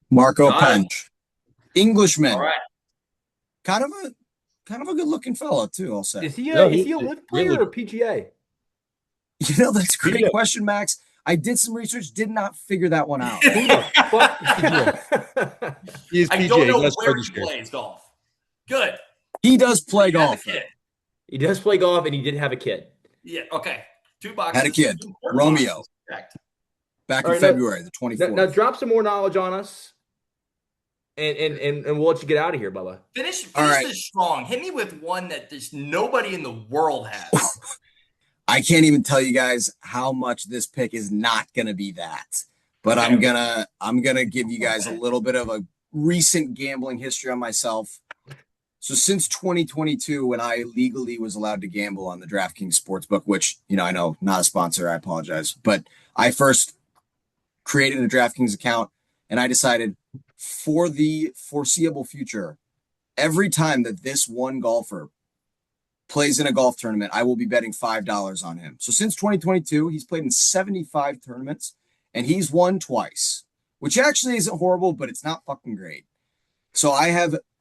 Marco Penge, Englishman. All right. Kind of a good looking fellow too. I'll say. Is he a LIV player or PGA? That's a great question, Max. I did some research, did not figure that one out. He is PGA. I don't know where he plays golf. Good. He does play golf. He does play golf, and he did have a kid. Yeah. Okay. 2 boxes. Had a kid, Romeo. Back in February, the 24th. Now drop some more knowledge on us, and we'll let you get out of here, Bubba. Finish this strong. Hit me with one that there's nobody in the world has. I can't even tell you guys how much this pick is not going to be that. But okay. I'm gonna give you guys a little bit of a recent gambling history on myself. So since 2022, when I legally was allowed to gamble on the DraftKings Sportsbook, which, I know, not a sponsor, I apologize, but I first created a DraftKings account, and I decided for the foreseeable future, every time that this one golfer plays in a golf tournament, I will be betting $5 on him. So since 2022, he's played in 75 tournaments, and he's won twice, which actually isn't horrible, but it's not fucking great. So I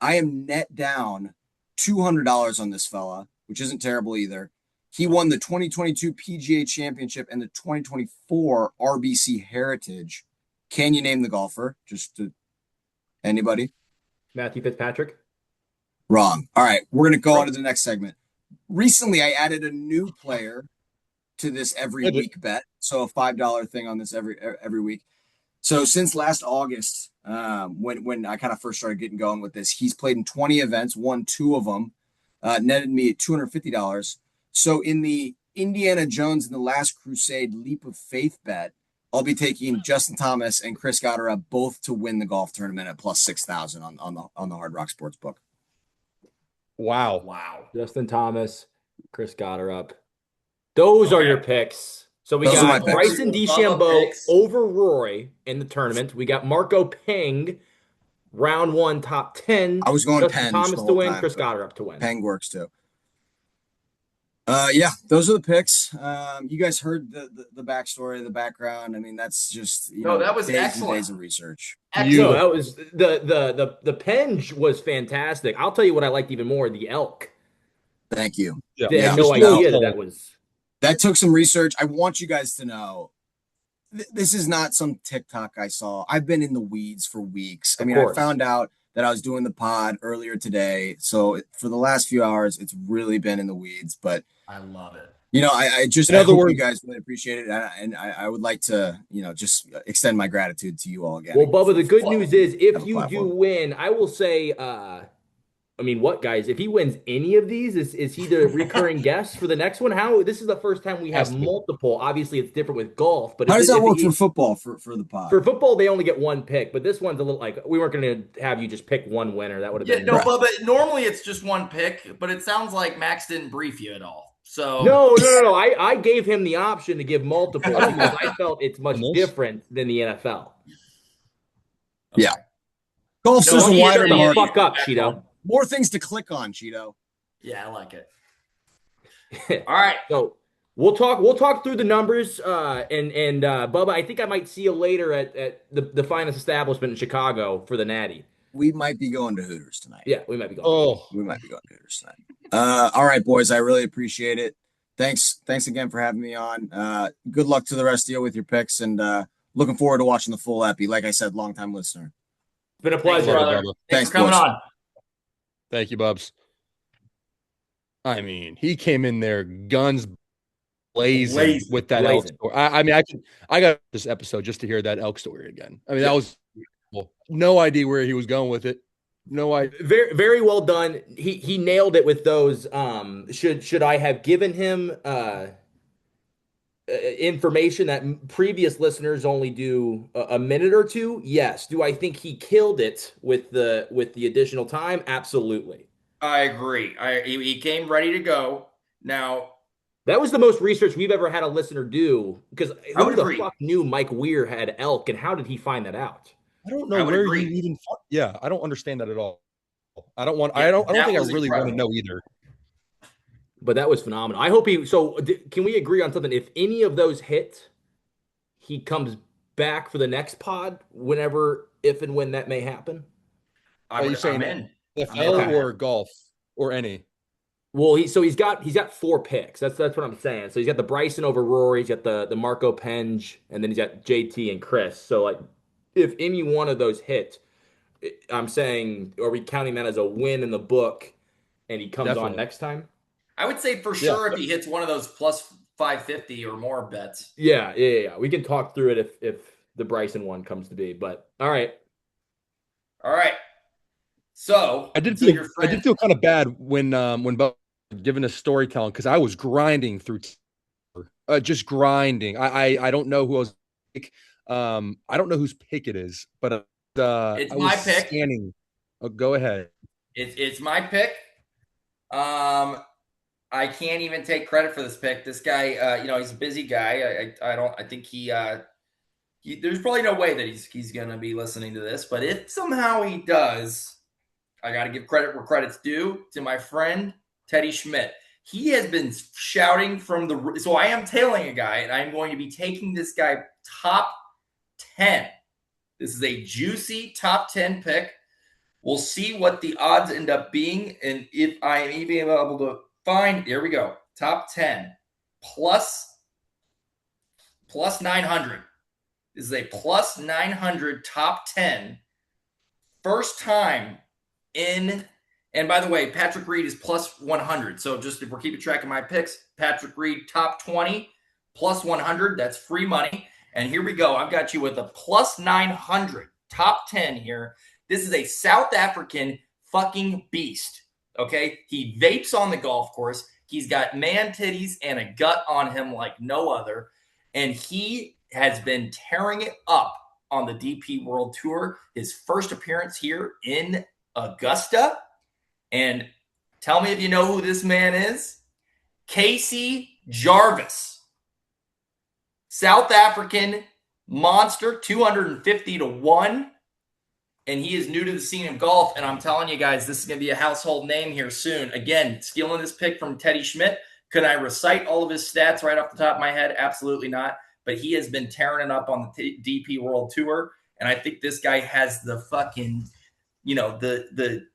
am net down $200 on this fella, which isn't terrible either. He won the 2022 PGA Championship and the 2024 RBC Heritage. Can you name the golfer? Anybody? Matthew Fitzpatrick. Wrong. All right, we're going to go on to the next segment. Recently, I added a new player to this every week bet. So a $5 thing on this every week. So since last August, when I kind of first started getting going with this, he's played in 20 events, won 2 of them, netted me at $250. So in the Indiana Jones and the Last Crusade leap of faith bet, I'll be taking Justin Thomas and Chris Gotterup both to win the golf tournament at plus 6,000 on the Hard Rock Sports book. Wow. Wow. Justin Thomas, Chris Gotterup. Those are your picks. So we Those are my got picks. Bryson Bubba DeChambeau picks. over Roy in the tournament. We got Marco Peng, round 1, top 10. I was going Justin Penge Thomas the to whole win, time, Chris but Gotterup to win. Peng works too. Yeah, those are the picks. You guys heard the backstory, the background. I mean, that's just That was days excellent. and days of research. No, that was the Penge was fantastic. I'll tell you what I liked even more: the elk. Thank you. Yeah. They had Yeah. no Now, idea that was. That took some research. I want you guys to know this is not some TikTok I saw. I've been in the weeds for weeks. I Of mean, course. I found out that I was doing the pod earlier today. So for the last few hours, it's really been in the weeds. But I love it. I just In I other hope words- you guys really appreciate it, and I would like to just extend my gratitude to you all again. Well, Bubba, the good news is have if a you do platform. win, I will say, I mean, what guys? If he wins any of these, is he the recurring guest for the next one? How this is the first time we Has have to be. multiple. Obviously, it's different with golf, but How does that if work for football for the pod? for football, they only get one pick, but this one's a little like we weren't going to have you just pick one winner. That would have Yeah, been no, but normally it's just one pick, but it sounds like Max didn't brief you at all. So No. I gave him the option to give multiple because I felt it's much And this- different than the NFL. Yeah. Golf's No, just a he- wider Shut the market. fuck up, Cheeto. More things to click on, Cheeto. Yeah, I like it. All right. So we'll talk through the numbers. And Bubba, I think I might see you later at the finest establishment in Chicago for the Natty. We might be going to Hooters tonight. Yeah, we might be going. Oh, We might be going to Hooters tonight. All right, boys. I really appreciate it. Thanks again for having me on. Good luck to the rest of you with your picks, and looking forward to watching the full epi. Like I said, longtime listener. It's been a Thanks, pleasure. brother. Bubba. Thanks Thanks, for coming boys. on. thank you, Bubs. I mean, he came in there guns blazing with that elk Blazing. story. I mean, I got this episode just to hear that elk story again. I mean, that was cool. No idea where he was going with it. No idea. Very, very well done. He nailed it with those. Should I have given him information that previous listeners only do a minute or two? Yes. Do I think he killed it with the additional time? Absolutely. I agree. He came ready to go. Now, That was the most research we've ever had a listener do because I who would the agree. fuck knew Mike Weir had elk and how did he find that out? I don't I know would where agree. you even. Yeah, I don't understand that at all. I don't want. Yeah, I don't that think I was really want to incredible. know either. But that was phenomenal. I hope he. So can we agree on something? If any of those hit, he comes back for the next pod whenever, if and when that may happen. Are you saying I'm in. NFL Okay. or golf or any? Well, he's got 4 picks. That's what I'm saying. So he's got the Bryson over Rory. He's got the Marco Penge, and then he's got JT and Chris. So like, if any one of those hit, I'm saying, are we counting that as a win in the book? And he comes on Definitely. next time. I would say for sure if he hits one of those plus 550 or more bets. Yeah. We can talk through it if the Bryson one comes to be. But all right. All right. So I did so feel. your I did friend- feel kind of bad when Bo given his storytelling because I was grinding through, just grinding. I don't know who else. I don't know whose pick it is, but It's I my was pick. scanning. Oh, go ahead. It's my pick. I can't even take credit for this pick. This guy, he's a busy guy. I think there's probably no way that he's gonna be listening to this, but if somehow he does, I got to give credit where credit's due to my friend Teddy Schmidt. He has been shouting from the. So I am tailing a guy, and I'm going to be taking this guy top 10. This is a juicy top 10 pick. We'll see what the odds end up being, and if I am even able to find. Here we go, top 10 plus 900. This is a plus 900 top 10. First time in, and by the way, Patrick Reed is plus 100. So just if we're keeping track of my picks, Patrick Reed top 20 plus 100. That's free money. And here we go. I've got you with a plus 900 top 10 here. This is a South African fucking beast. Okay. He vapes on the golf course. He's got man titties and a gut on him like no other. And he has been tearing it up on the DP World Tour. His first appearance here in Augusta. And tell me if you know who this man is. Casey Jarvis, South African monster, 250 to 1. And he is new to the scene of golf. And I'm telling you guys, this is going to be a household name here soon. Again, stealing this pick from Teddy Schmidt. Could I recite all of his stats right off the top of my head? Absolutely not. But he has been tearing it up on the DP World Tour. And I think this guy has the fucking, the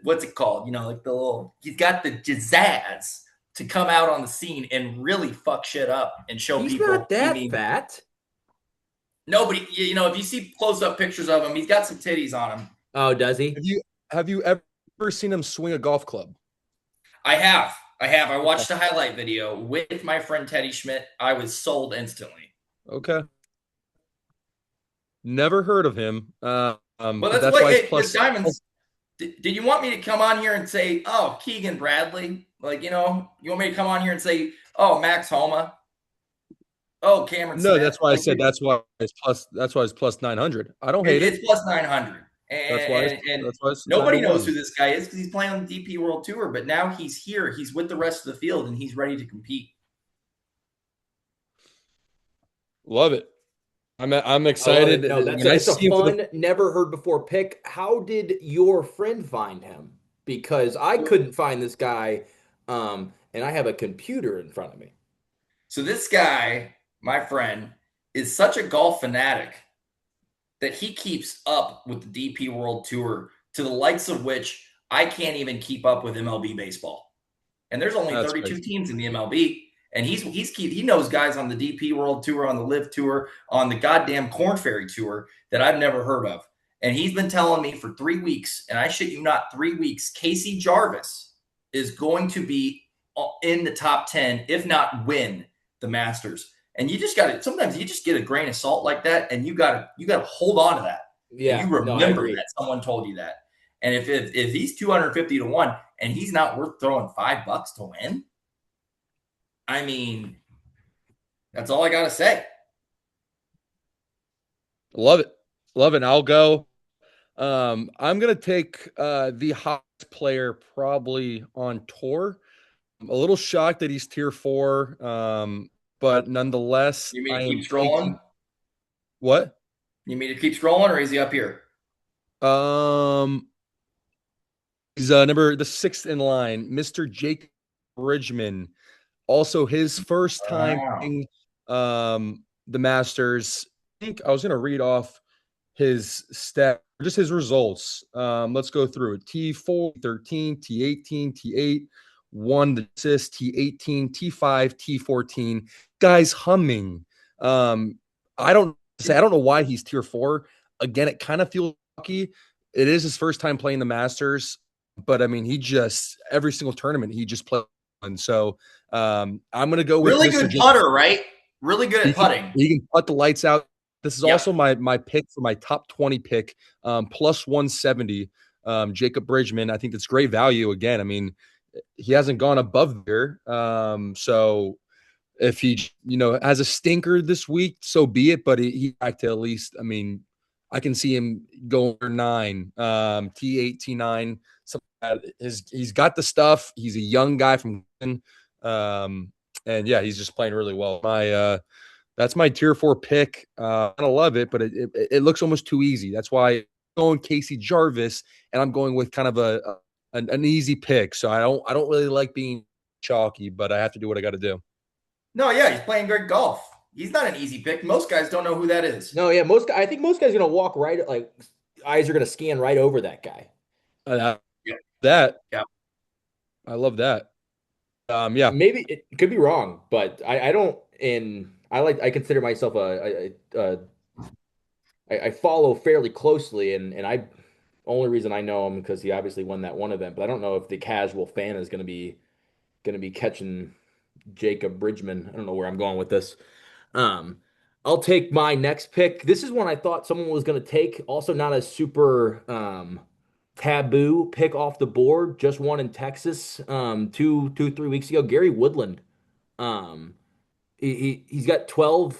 what's it called? Like the little, he's got the pizzazz to come out on the scene and really fuck shit up and show He's people. not that fat. Nobody, if you see close-up pictures of him, he's got some titties on him. Oh, does he? Have you ever seen him swing a golf club? I have. I watched a highlight video with my friend Teddy Schmidt. I was sold instantly. Okay. Never heard of him. Well, But that's why what it's plus. Diamonds. Did you want me to come on here and say, oh, Keegan Bradley? Like, you want me to come on here and say, oh, Max Homa? Oh, Cameron No, Smith? that's why I said that's why it's plus 900. I don't hate it. It's plus 900. And nobody knows who this guy is because he's playing on the DP World Tour. But now he's here. He's with the rest of the field, and he's ready to compete. Love it. I'm excited. No, it's a fun, never heard before pick. How did your friend find him? Because I couldn't find this guy, and I have a computer in front of me. So this guy, my friend, is such a golf fanatic that he keeps up with the DP World Tour to the likes of which I can't even keep up with MLB baseball. And there's only 32 teams in the MLB. And he knows guys on the DP World Tour, on the Live Tour, on the goddamn Corn Ferry Tour that I've never heard of. And he's been telling me for 3 weeks, and I shit you not, 3 weeks, Casey Jarvis is going to be in the top 10, if not win the Masters. And you just got to, sometimes you just get a grain of salt like that, and you got to hold on to that. Yeah. And you remember that someone told you that. And if he's 250 to 1 and he's not worth throwing $5 to win, I mean, that's all I got to say. Love it. I'll go. I'm going to take the hottest player probably on tour. I'm a little shocked that he's tier 4, but nonetheless, You mean to keep scrolling? What? You mean to keep scrolling, or is he up here? He's the 6th in line, Mr. Jacob Bridgman. Also, his first time the Masters. I think I was going to read off his stat, just his results. Let's go through it. T4, T13, T18, T8, 1 assist, T18, T5, T14. Guy's humming. I don't know why he's tier 4. Again, it kind of feels lucky. It is his first time playing the Masters, but I mean, he just every single tournament he just played. And so I'm going to go with really good putter, right? Really good at putting. He can putt the lights out. This is also my pick for my top 20 pick, plus 170. Jacob Bridgman. I think that's great value. Again, I mean, he hasn't gone above there. So if he, has a stinker this week, so be it. But he back to at least, I mean, I can see him going 9, T8, T9. He's got the stuff. He's a young guy from and yeah, he's just playing really well. That's my tier 4 pick. I don't love it, but it looks almost too easy. That's why I'm going Casey Jarvis, and I'm going with kind of an easy pick. So I don't really like being chalky, but I have to do what I got to do. No, yeah, he's playing great golf. He's not an easy pick. Most guys don't know who that is. No, yeah, I think most guys are gonna walk right, like eyes are gonna scan right over that guy. Yeah, I love that. Yeah, maybe it could be wrong, but I don't. And I consider myself I follow fairly closely, and I only reason I know him because he obviously won that one event, but I don't know if the casual fan is gonna be catching Jacob Bridgman. I don't know where I'm going with this. I'll take my next pick. This is one I thought someone was going to take. Also, not a super taboo pick off the board, just won in Texas 3 weeks ago. Gary Woodland. Um, he's got 12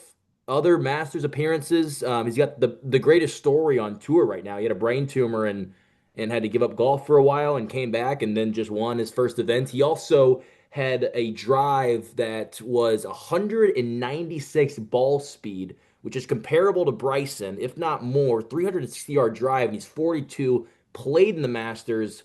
other Masters appearances. He's got the greatest story on tour right now. He had a brain tumor and had to give up golf for a while and came back and then just won his first event. He also had a drive that was 196 ball speed, which is comparable to Bryson, if not more. 360-yard drive, and he's 42. Played in the Masters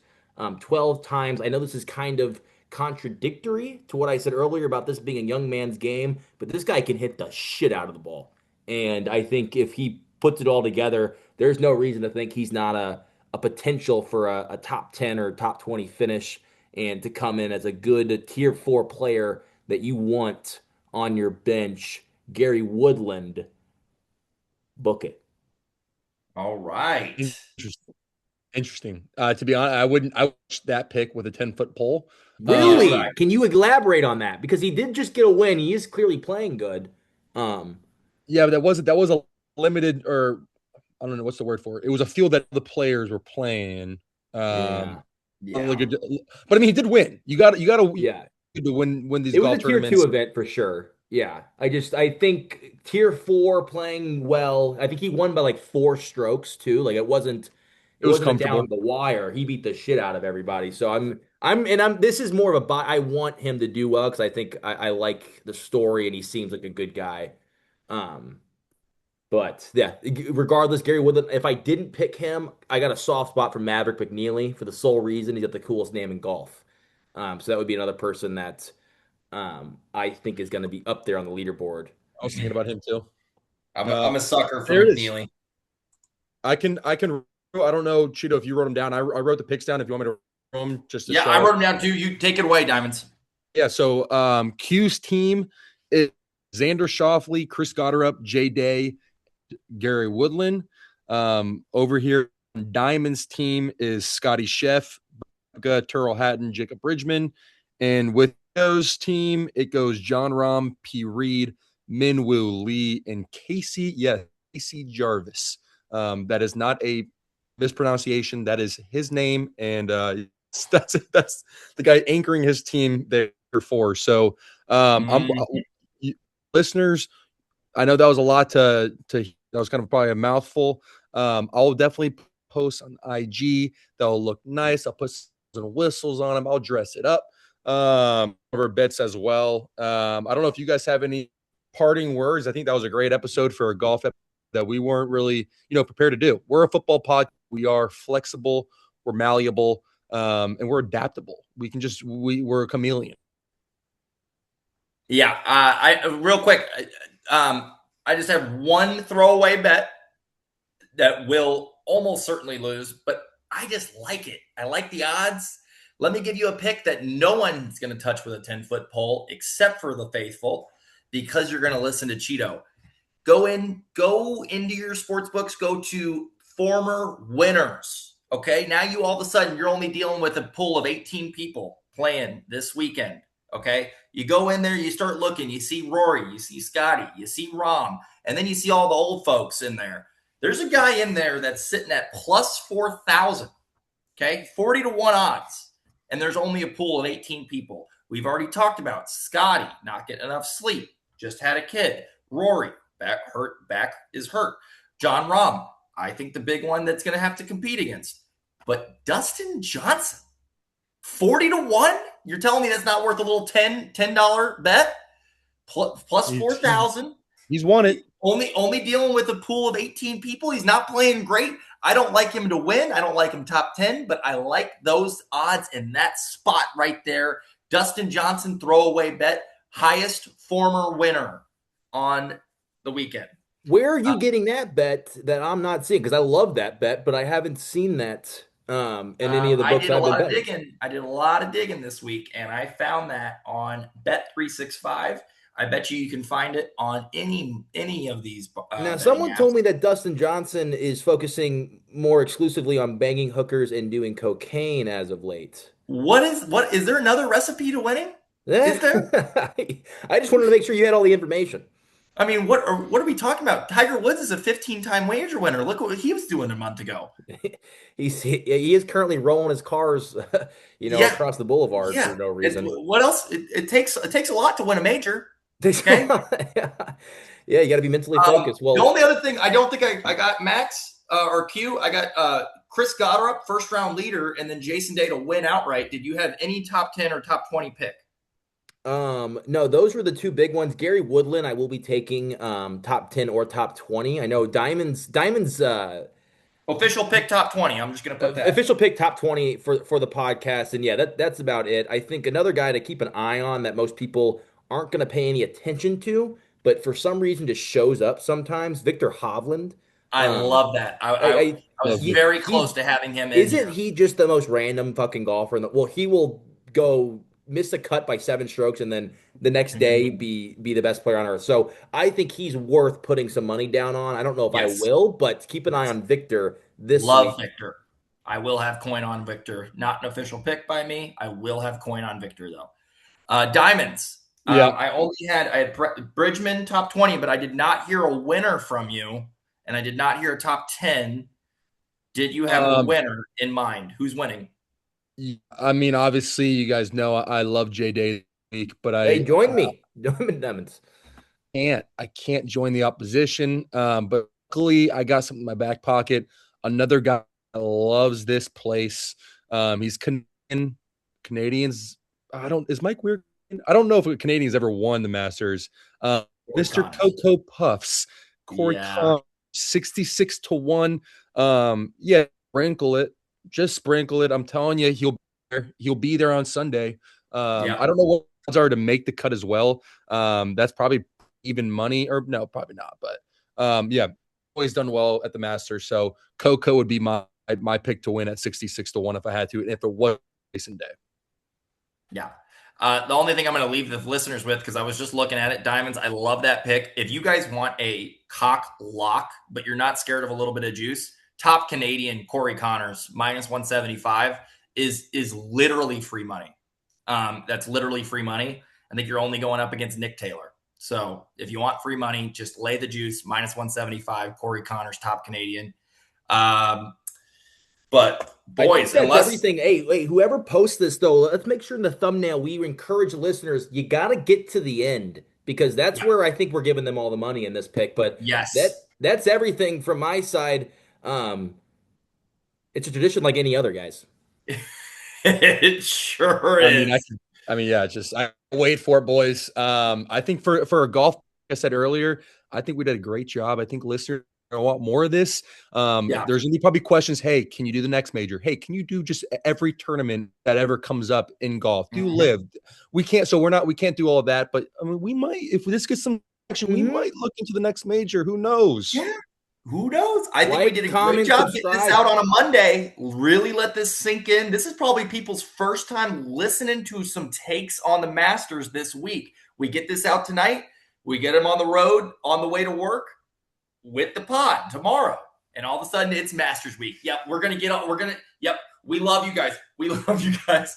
12 times. I know this is kind of contradictory to what I said earlier about this being a young man's game, but this guy can hit the shit out of the ball. And I think if he puts it all together, there's no reason to think he's not a potential for a top 10 or top 20 finish and to come in as a good tier 4 player that you want on your bench. Gary Woodland, book it. All right. Interesting. Interesting. To be honest, I watch that pick with a 10-foot pole. Yeah, Really? right. Can you elaborate on that? Because he did just get a win. He is clearly playing good. Yeah, but that was a limited, or I don't know what's the word for it. It was a field that the players were playing. Yeah. Really Yeah. good, but I mean, he did win. You got Yeah. to win these It was a golf tier two tournaments. event for sure. Yeah. I think tier four playing well. I think he won by like 4 strokes too. Like it It was wasn't a down comfortable. the wire. He beat the shit out of everybody. So I'm this is more of a buy. I want him to do well because I think I like the story and he seems like a good guy. Um, but yeah, regardless, Gary Woodland, if I didn't pick him, I got a soft spot for Maverick McNeely for the sole reason he's got the coolest name in golf. So that would be another person that I think is going to be up there on the leaderboard. I was thinking about him too. I'm a sucker for There it is. McNeely. I don't know, Cheeto, if you wrote them down. I wrote the picks down. If you want me to write them, just to Yeah, I show. wrote him down too. You take it away, Diamonds. Yeah. So Q's team is Xander Schauffele, Chris Gotterup, Jay Day, Gary Woodland. Over here, Diamond's team is Scotty Sheff, Turl Hatton, Jacob Bridgman. And with those team, it goes John Rahm, P. Reed, Minwoo Lee, and Casey. Yeah, Casey Jarvis. That is not a mispronunciation. That is his name, and that's the guy anchoring his team there for. So, listeners, I know that was a lot that was kind of probably a mouthful. I'll definitely post on IG. That'll look nice. I'll put some whistles on them. I'll dress it up. Over bets as well. I don't know if you guys have any parting words. I think that was a great episode for a golf episode that we weren't really, prepared to do. We're a football pod. We are flexible. We're malleable. And we're adaptable. We're a chameleon. Yeah, I real quick. I just have one throwaway bet that will almost certainly lose, but I just like it. I like the odds. Let me give you a pick that no one's going to touch with a 10-foot pole except for the faithful, because you're going to listen to Cheeto. Go into your sports books, go to former winners. Okay, now you all of a sudden you're only dealing with a pool of 18 people playing this weekend. Okay, you go in there, you start looking, you see Rory, you see Scotty, you see Rahm, and then you see all the old folks in there. There's a guy in there that's sitting at plus 4,000. Okay, 40-1 odds, and there's only a pool of 18 people. We've already talked about Scotty not getting enough sleep, just had a kid. Rory, back is hurt. John Rahm, I think the big one that's going to have to compete against. But Dustin Johnson, 40-1? You're telling me that's not worth a little $10 bet? Plus 4,000. He's won it. Only dealing with a pool of 18 people. He's not playing great. I don't like him to win. I don't like him top 10, but I like those odds in that spot right there. Dustin Johnson, throwaway bet, highest former winner on the weekend. Where are you getting that bet that I'm not seeing? Because I love that bet, but I haven't seen that in any of the books I've been betting. I did a lot of digging this week, and I found that on Bet365. I bet you can find it on any of these. Now, someone told me that Dustin Johnson is focusing more exclusively on banging hookers and doing cocaine as of late. What is there another recipe to winning? Is there? I just wanted to make sure you had all the information. I mean, what are we talking about? Tiger Woods is a 15-time major winner. Look what he was doing a month ago. He is currently rolling his cars, Yeah, across the boulevard yeah. for no And reason. what else? It takes a lot to win a major. Okay. Yeah, you got to be mentally focused. The Well, only other thing, I don't think I got Max or Q. I got Chris Goddard, first round leader, and then Jason Day to win outright. Did you have any top 10 or top 20 pick? no, those were the two big ones. Gary Woodland, I will be taking top 10 or top 20. I know Diamonds Official pick top 20. I'm just going to put that. official pick top 20 for the podcast. And yeah, that's about it. I think another guy to keep an eye on that most people aren't going to pay any attention to, but for some reason just shows up sometimes, Victor Hovland. I Um, love that. I was Love it. very he's close to having him in isn't here. he just the most random fucking golfer well, he will go miss a cut by 7 strokes and then the next day Mhm. be the best player on earth. So I think he's worth putting some money down on. I don't know if I Yes. will, but keep an eye Yes. on Victor this Love week. Victor. I will have coin on Victor. Not an official pick by me. I will have coin on Victor though. Diamonds. Yeah. I had Bridgman top 20, but I did not hear a winner from you, and I did not hear a top 10. Did you have a Um, winner in mind? Who's winning? I mean, obviously, you guys know I love J Day week, but Hey, I join me. Join me, Demons. can't join the opposition. But luckily, I got something in my back pocket. Another guy that loves this place. He's Canadian. Canadians. I don't. Is Mike Weir? I don't know if a Canadian's ever won the Masters. Corey Mr. Connors. Coco Puffs, Corey Yeah. Connors, 66-1. Yeah, sprinkle it. Just sprinkle it. I'm telling you, he'll be there on Sunday. I Yeah. don't know what odds are to make the cut as well. That's probably even money, or no, probably not. But yeah, always done well at the Masters. So Coco would be my pick to win at 66-1 if I had to, and if it was Jason Day. Yeah. The only thing I'm going to leave the listeners with, because I was just looking at it, Diamonds, I love that pick. If you guys want a cock lock, but you're not scared of a little bit of juice, top Canadian Corey Connors minus 175 is literally free money. That's literally free money. I think you're only going up against Nick Taylor. So if you want free money, just lay the juice, minus 175, Corey Connors, top Canadian. But I think boys, that's unless everything. Hey, whoever posts this though, let's make sure in the thumbnail we encourage listeners. You got to get to the end because that's yeah, where I think we're giving them all the money in this pick. But yes, that's everything from my side. Um, it's a tradition like any other, guys. it sure I mean, is. yeah, just I wait for it, boys. I think for a golf, like I said earlier, I think we did a great job. I think listeners want more of this. Yeah. There's gonna be probably questions. Hey, can you do the next major? Hey, can you do just every tournament that ever comes up in golf? Do Mhm. live? We can't. So we can't do all of that. But I mean, we might if this gets some action. We Mm-hmm. might look into the next major. Who knows? Yeah. Who knows? I think we did Like, a great comment, job getting this out subscribe. on a Monday. Really let this sink in. This is probably people's first time listening to some takes on the Masters this week. We get this out tonight. We get them on the road on the way to work with the pod tomorrow. And all of a sudden it's Masters week. Yep, we're going to get on. Yep, we love you guys. We love you guys.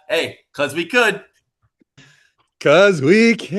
Hey, because we could. Cause we can.